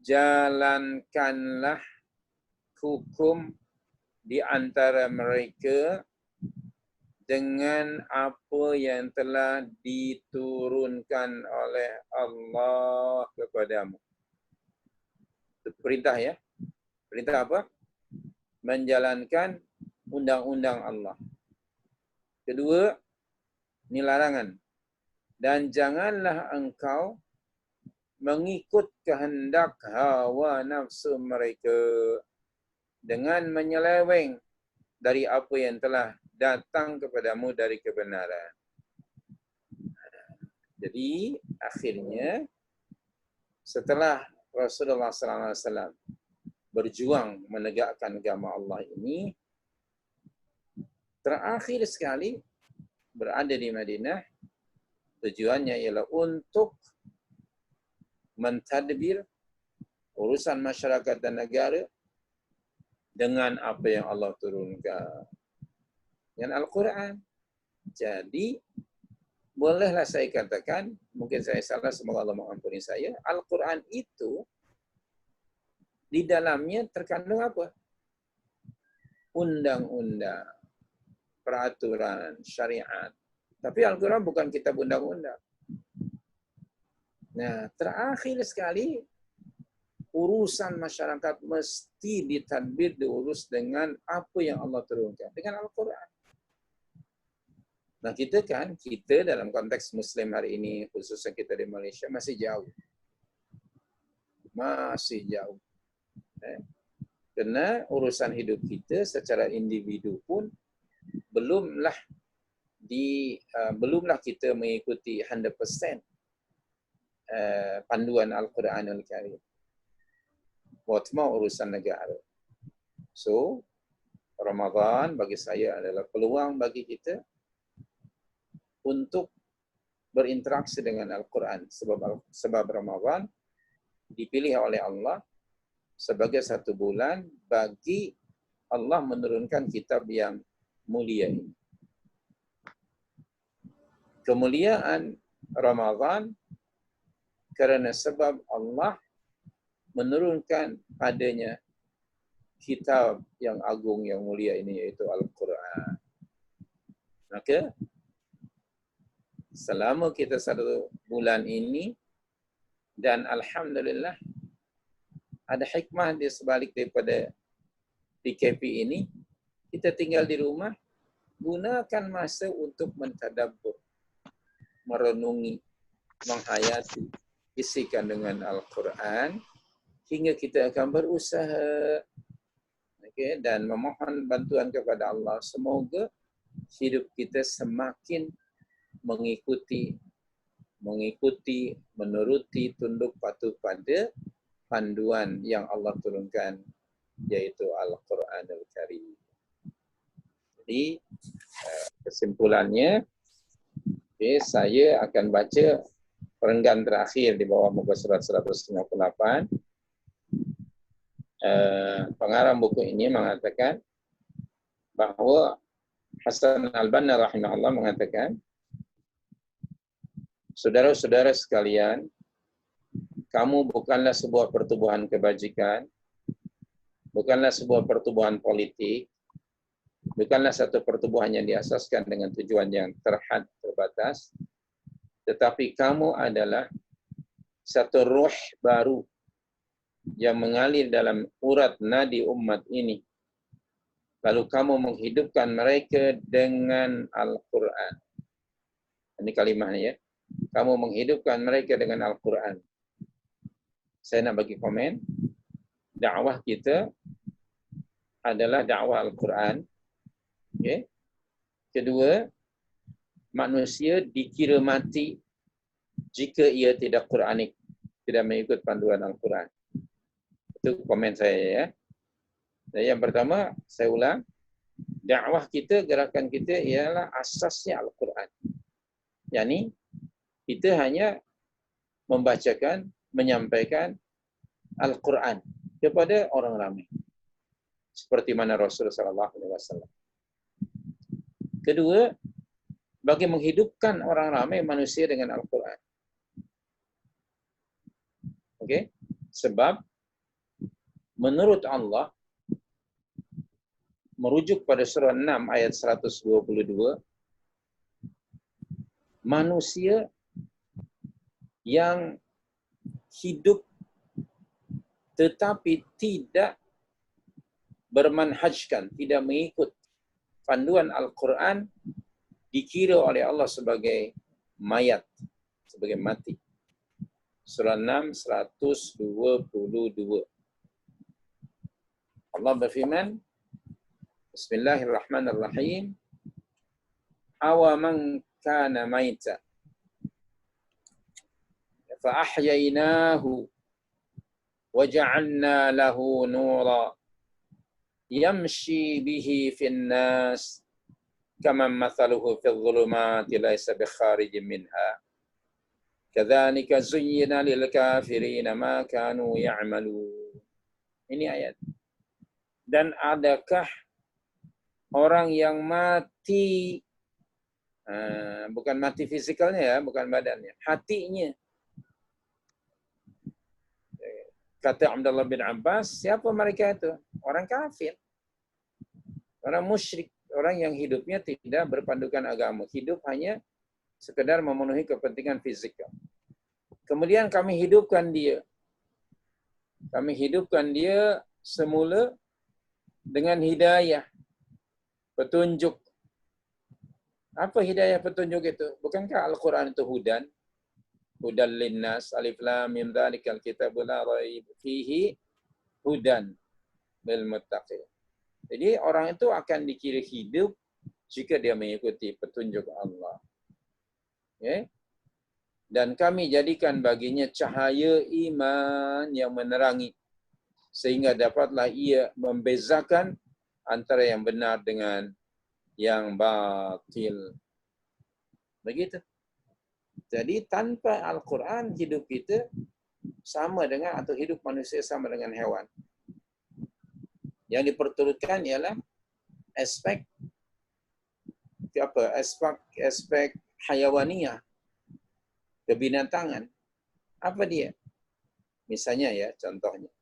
jalankanlah hukum di antara mereka dengan apa yang telah diturunkan oleh Allah kepadamu. Itu perintah ya. Perintah apa? Menjalankan undang-undang Allah. Kedua, ini larangan. Dan janganlah engkau mengikut kehendak hawa nafsu mereka dengan menyeleweng dari apa yang telah datang kepadamu dari kebenaran. Jadi, akhirnya setelah Rasulullah SAW berjuang menegakkan agama Allah ini, terakhir sekali berada di Madinah, tujuannya ialah untuk mentadbir urusan masyarakat dan negara dengan apa yang Allah turunkan. Dengan Al-Quran. Jadi, bolehlah saya katakan, mungkin saya salah, semoga Allah mengampuni saya, Al-Quran itu di dalamnya terkandung apa? Undang-undang, peraturan, syariat. Tapi Al-Quran bukan kitab undang-undang. Nah, terakhir sekali, urusan masyarakat mesti ditadbir, diurus dengan apa yang Allah turunkan, dengan Al-Quran. Nah, kita dalam konteks Muslim hari ini, khususnya kita di Malaysia, masih jauh. Masih jauh. Karena urusan hidup kita secara individu pun belumlah kita mengikuti 100% panduan Al-Quranul Karim. Whatma urusan negara. So, Ramadan bagi saya adalah peluang bagi kita untuk berinteraksi dengan Al-Quran. Sebab Ramadan dipilih oleh Allah sebagai satu bulan bagi Allah menurunkan kitab yang mulia ini. Kemuliaan Ramadan kerana sebab Allah menurunkan padanya kitab yang agung, yang mulia ini, yaitu Al-Quran. Maka, selama kita satu bulan ini, dan Alhamdulillah, ada hikmah di sebalik daripada PKP ini, kita tinggal di rumah, gunakan masa untuk mentadabbur, merenungi, menghayati, isikan dengan Al-Quran, hingga kita akan berusaha dan memohon bantuan kepada Allah. Semoga hidup kita semakin mengikuti, menuruti, tunduk patuh pada panduan yang Allah turunkan, yaitu Al-Quranul Karim. Jadi, kesimpulannya, saya akan baca perenggan terakhir di bawah muka surat 158. Pengarang buku ini mengatakan bahawa Hasan Al-Banna rahimahullah mengatakan, saudara-saudara sekalian, kamu bukanlah sebuah pertubuhan kebajikan, bukanlah sebuah pertubuhan politik, bukanlah satu pertubuhan yang diasaskan dengan tujuan yang terbatas, tetapi kamu adalah satu ruh baru yang mengalir dalam urat nadi umat ini. Lalu kamu menghidupkan mereka dengan Al-Quran. Ini kalimatnya ya. Kamu menghidupkan mereka dengan Al-Quran. Saya nak bagi komen. Dakwah kita adalah dakwah Al-Quran. Okay. Kedua, manusia dikira mati jika ia tidak Quranik, tidak mengikut panduan Al-Quran. Itu komen saya ya. Dan yang pertama, saya ulang, dakwah kita, gerakan kita ialah asasnya Al-Quran. Yani, kita hanya membacakan, menyampaikan Al-Quran kepada orang ramai. Seperti mana Rasulullah SAW. Kedua, bagi menghidupkan orang ramai manusia dengan Al-Quran. Okey? Sebab menurut Allah, merujuk pada surah 6 ayat 122, manusia yang hidup tetapi tidak bermanhajkan, tidak mengikut panduan Al-Quran, dikira oleh Allah sebagai mayat, sebagai mati. Surah 6, 122. Allah berfirman, Bismillahirrahmanirrahim, awa man kana maita fa ahyaynahu wa ja'alna lahu nura yamshi bihi fin nas kaman mathaluhu fil dhulumati laysa bikharijin minha kadzalika zuyyina lil kafirina ma kanu ya'malun. Ini ayat. Dan adakah orang yang mati, bukan mati fisikalnya ya, bukan badannya, hatinya. Kata Abdullah bin Abbas, siapa mereka itu? Orang kafir, orang musyrik, orang yang hidupnya tidak berpandukan agama, hidup hanya sekedar memenuhi kepentingan fisikal. Kemudian kami hidupkan dia. Kami hidupkan dia semula dengan hidayah, petunjuk. Apa hidayah petunjuk itu? Bukankah Al-Quran itu hudan? Hudan linnas, alif lam mim dzalikal kitabul la raib fihi hudan lil muttaqin. Jadi orang itu akan dikira hidup jika dia mengikuti petunjuk Allah. Okay? Dan kami jadikan baginya cahaya iman yang menerangi sehingga dapatlah ia membezakan antara yang benar dengan yang batil. Begitu. Jadi tanpa Al-Quran hidup kita sama dengan atau hidup manusia sama dengan hewan. Yang diperturutkan ialah aspek hayawaniyah, kebinatangan. Apa dia? Misalnya ya, contohnya.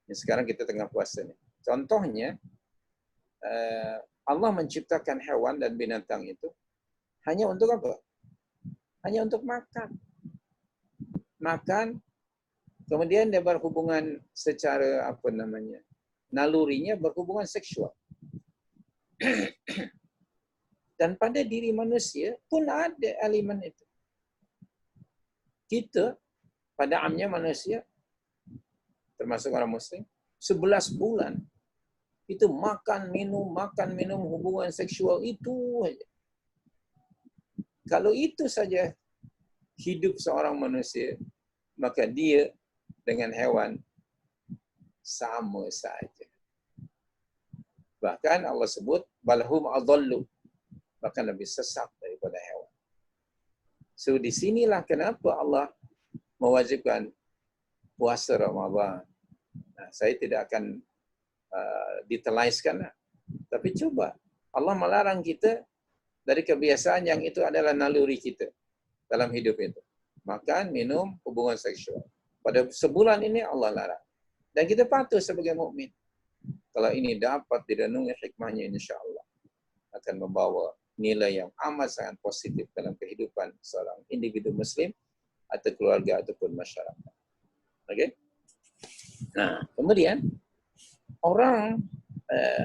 Ini sekarang kita tengah puasa nih. Contohnya, Allah menciptakan hewan dan binatang itu hanya untuk apa? Hanya untuk makan. Makan, kemudian dia berhubungan secara nalurinya berhubungan seksual. Dan pada diri manusia pun ada elemen itu. Kita, pada amnya manusia, termasuk orang muslim, 11 bulan itu makan, minum, hubungan seksual itu saja. Kalau itu saja hidup seorang manusia, maka dia dengan hewan sama saja. Bahkan Allah sebut, balhum adallu, bahkan lebih sesat daripada hewan. So di sinilah kenapa Allah mewajibkan puasa Ramadan. Nah, saya tidak akan detailkan, tapi coba Allah melarang kita dari kebiasaan yang itu adalah naluri kita dalam hidup itu. Makan, minum, hubungan seksual. Pada sebulan ini Allah larang. Dan kita patuh sebagai mukmin. Kalau ini dapat direnungi hikmahnya, insya-Allah akan membawa nilai yang amat sangat positif dalam kehidupan seorang individu muslim atau keluarga ataupun masyarakat. Okey? Nah, kemudian orang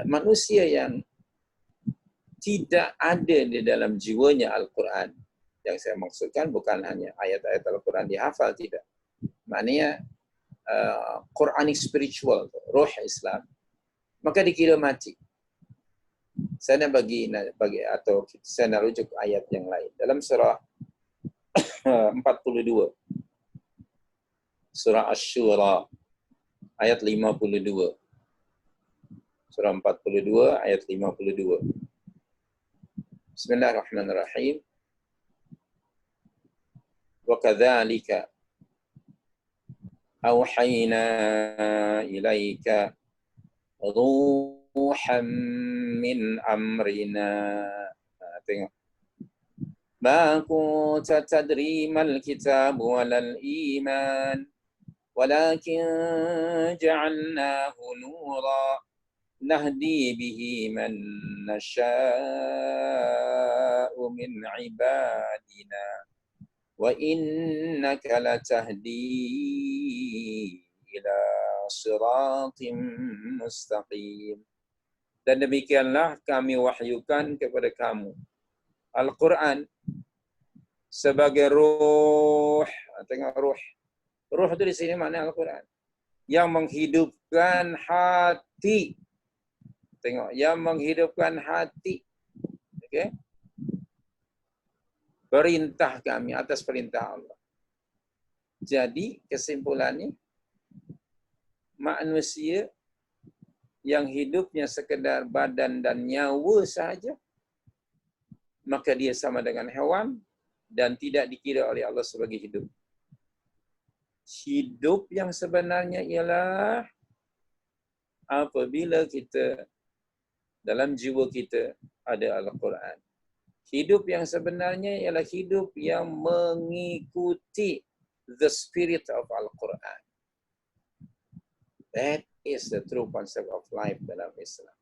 manusia yang tidak ada di dalam jiwanya Al-Quran. Yang saya maksudkan bukan hanya ayat-ayat Al-Quran dihafal, tidak. Maknanya Quranic spiritual, roh Islam, maka dikira mati. Saya nak bagi atau saya nak rujuk ayat yang lain. Dalam surah 42. Surah Asy-Syura ayat 52. Surah 42 ayat 52. Bismillahirrahmanirrahim. Wa kadzalika awhayna ilaika ruhan min amrina. Tengok. Ma kunta tadri mal kitab walal iman walakin ja'alnahu nura nahdi bihi man nasha'u min ibadina wa innaka latahdi ila siratim mustaqim. Dan demikianlah kami wahyukan kepada kamu Al-Quran sebagai ruh. Tengok ruh. Ruh itu di sini makna Al-Quran. Yang menghidupkan hati. Tengok, yang menghidupkan hati. Okey. Perintah kami atas perintah Allah. Jadi kesimpulannya, manusia yang hidupnya sekedar badan dan nyawa saja, maka dia sama dengan hewan dan tidak dikira oleh Allah sebagai hidup. Hidup yang sebenarnya ialah apabila kita dalam jiwa kita ada Al-Quran. Hidup yang sebenarnya ialah hidup yang mengikuti the spirit of Al-Quran. That is the true concept of life dalam Islam.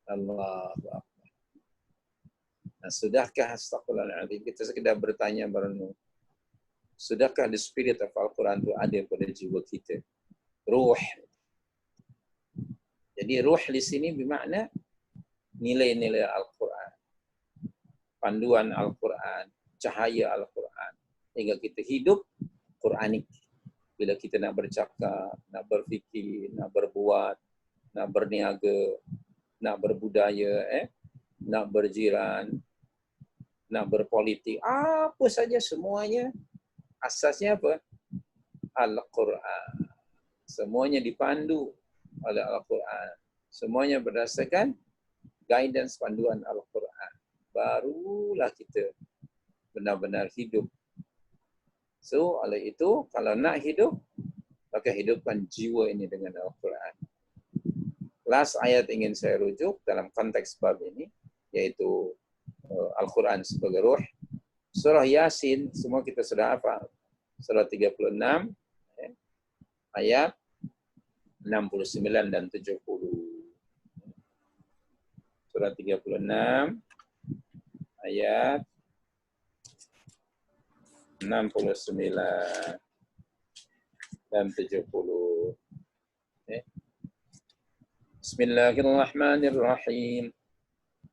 Allahu Akbar. Nah, sudahkah astagfirullahaladzim kita sekedar bertanya merenung. Sudahkah the spirit of Al-Quran itu ada pada jiwa kita? Ruh. Jadi ruh di sini bermakna nilai-nilai Al-Quran. Panduan Al-Quran, cahaya Al-Quran. Hingga kita hidup Quranik. Bila kita nak bercakap, nak berfikir, nak berbuat, nak berniaga, nak berbudaya, nak berjiran, nak berpolitik, apa saja semuanya asasnya apa? Al-Quran. Semuanya dipandu oleh Al-Quran. Semuanya berdasarkan guidance panduan Al-Quran. Barulah kita benar-benar hidup. So, oleh itu, kalau nak hidup, maka hidupkan jiwa ini dengan Al-Quran. Last ayat ingin saya rujuk dalam konteks bab ini, yaitu Al-Quran sebagai ruh. Surah Yasin, semua kita sudah hafal. Surah 36, ayat 69 dan 70. Surah 36, ayat 69 dan 70. Bismillahirrahmanirrahim.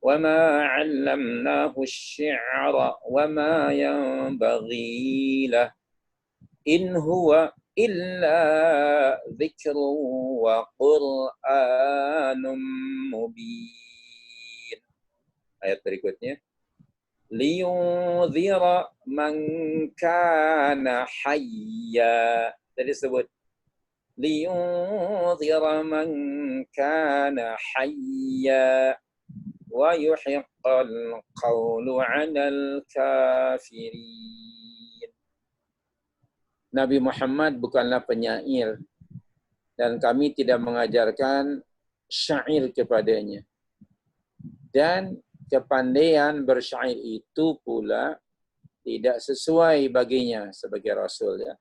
وَمَا عَلَّمْنَاهُ الشِّعْرَ وَمَا يَنبَغِي لَهُ إِنْ هُوَ إِلَّا ذِكْرٌ وَقُرْآنٌ مُبِينٌ. Ayat berikutnya. لِيُنذِرَ مَنْ كَانَ حَيًّا. Tadi sebut. لِيُنذِرَ مَنْ كَانَ حَيًّا وَيُحِقَّ الْقَوْلُ عَلَى الْكَافِرِينَ. Nabi Muhammad bukanlah penyair dan kami tidak mengajarkan syair kepadanya. Dan kepandaian bersyair itu pula tidak sesuai baginya sebagai rasul ya.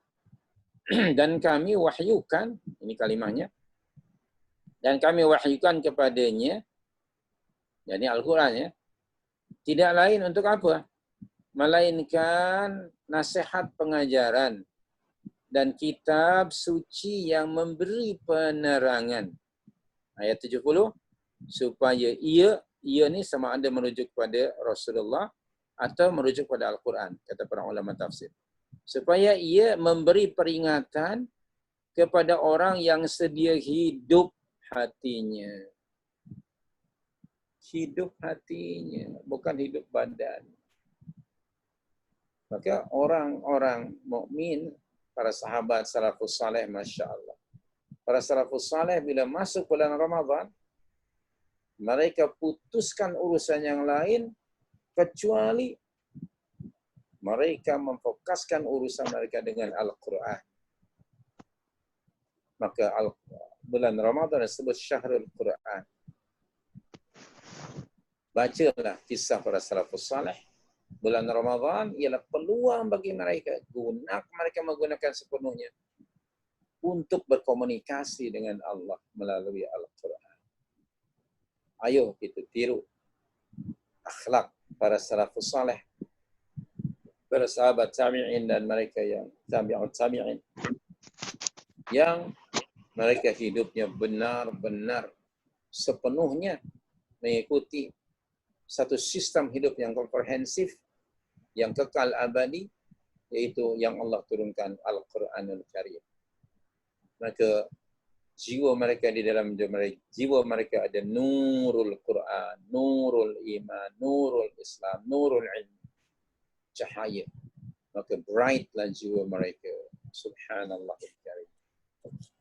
Dan kami wahyukan, ini kalimahnya, dan kami wahyukan kepadanya, jadi Al-Quran ya, tidak lain untuk apa? Melainkan nasihat pengajaran dan kitab suci yang memberi penerangan. Ayat 70, supaya ia ni sama ada merujuk kepada Rasulullah atau merujuk pada Al-Quran, kata para ulama tafsir. Supaya ia memberi peringatan kepada orang yang sedia hidup hatinya. Hidup hatinya, bukan hidup badan. Maka orang-orang mukmin, para sahabat salafus saleh, Masya Allah. Para salafus saleh bila masuk bulan Ramadan, mereka putuskan urusan yang lain kecuali mereka memfokuskan urusan mereka dengan Al-Quran. Maka bulan Ramadan disebut Syahrul Quran. Bacalah kisah para salafus saleh. Bulan Ramadan ialah peluang bagi mereka. Mereka menggunakan sepenuhnya untuk berkomunikasi dengan Allah melalui Al-Quran. Ayo kita tiru akhlak para salafus saleh, para sahabat tabi'in dan mereka yang tabi'ut tabi'in, yang mereka hidupnya benar-benar sepenuhnya mengikuti satu sistem hidup yang komprehensif, yang kekal abadi, yaitu yang Allah turunkan Al-Quranul Karim. Maka jiwa mereka di dalam jiwa mereka ada nurul Quran, nurul iman, nurul Islam, nurul ilmu, cahaya. Maka brightlah jiwa mereka. Subhanallah.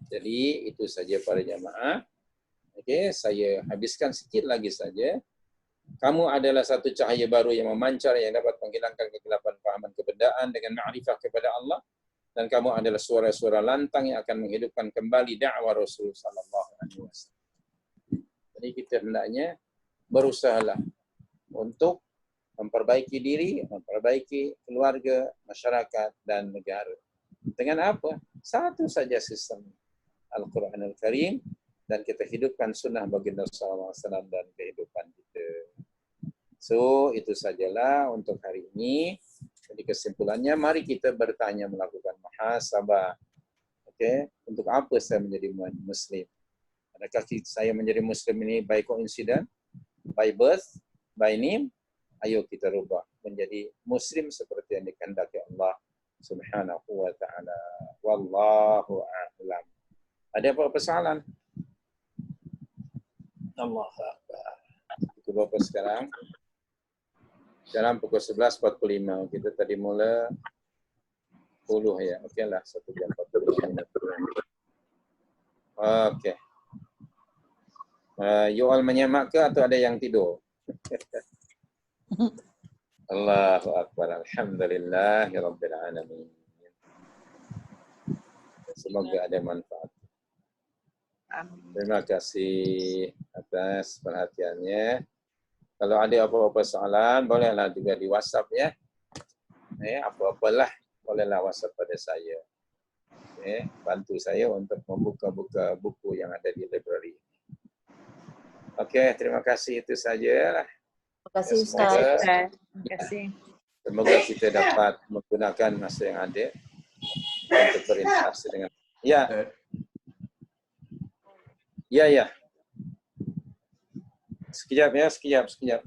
Jadi itu saja para jamaah. Okey, saya habiskan sikit lagi saja. Kamu adalah satu cahaya baru yang memancar yang dapat menghilangkan kegelapan pahaman kebendaan dengan ma'rifah kepada Allah, dan kamu adalah suara-suara lantang yang akan menghidupkan kembali dakwah Rasul sallallahu alaihi wasallam. Jadi kita hendaknya berusahalah untuk memperbaiki diri, memperbaiki keluarga, masyarakat dan negara. Dengan apa? Satu saja sistem Al-Quranul Karim, dan kita hidupkan sunnah baginda sallallahu alaihi wasallam dan kehidupan kita. So, itu sajalah untuk hari ini. Jadi kesimpulannya, mari kita bertanya, melakukan muhasabah. Okey, untuk apa saya menjadi Muslim? Adakah saya menjadi Muslim ini by coincidence, by birth, by name? Ayo kita rubah menjadi Muslim seperti yang dikehendaki Allah Subhanahu wa ta'ala. Wallahu a'lam. Ada apa persoalan? Allah Akbar. Kita berapa sekarang? Dalam pukul 11.45. Kita tadi mula 10 ya. Okeylah, 1 jam 45 minit. Okey. You all menyemak ke atau ada yang tidur? Allahu Akbar. Alhamdulillahirabbil alamin. Semoga ada manfaat. Terima kasih atas perhatiannya. Kalau ada apa-apa soalan, bolehlah juga di WhatsApp ya. Apa-apalah, bolehlah WhatsApp pada saya. Bantu saya untuk membuka-buka buku yang ada di library. Okey, terima kasih, itu saja. Terima kasih Ustaz. Terima kasih. Semoga kita dapat menggunakan masa yang ada untuk berinteraksi dengan. Ya. Sekejap ya, sekejap.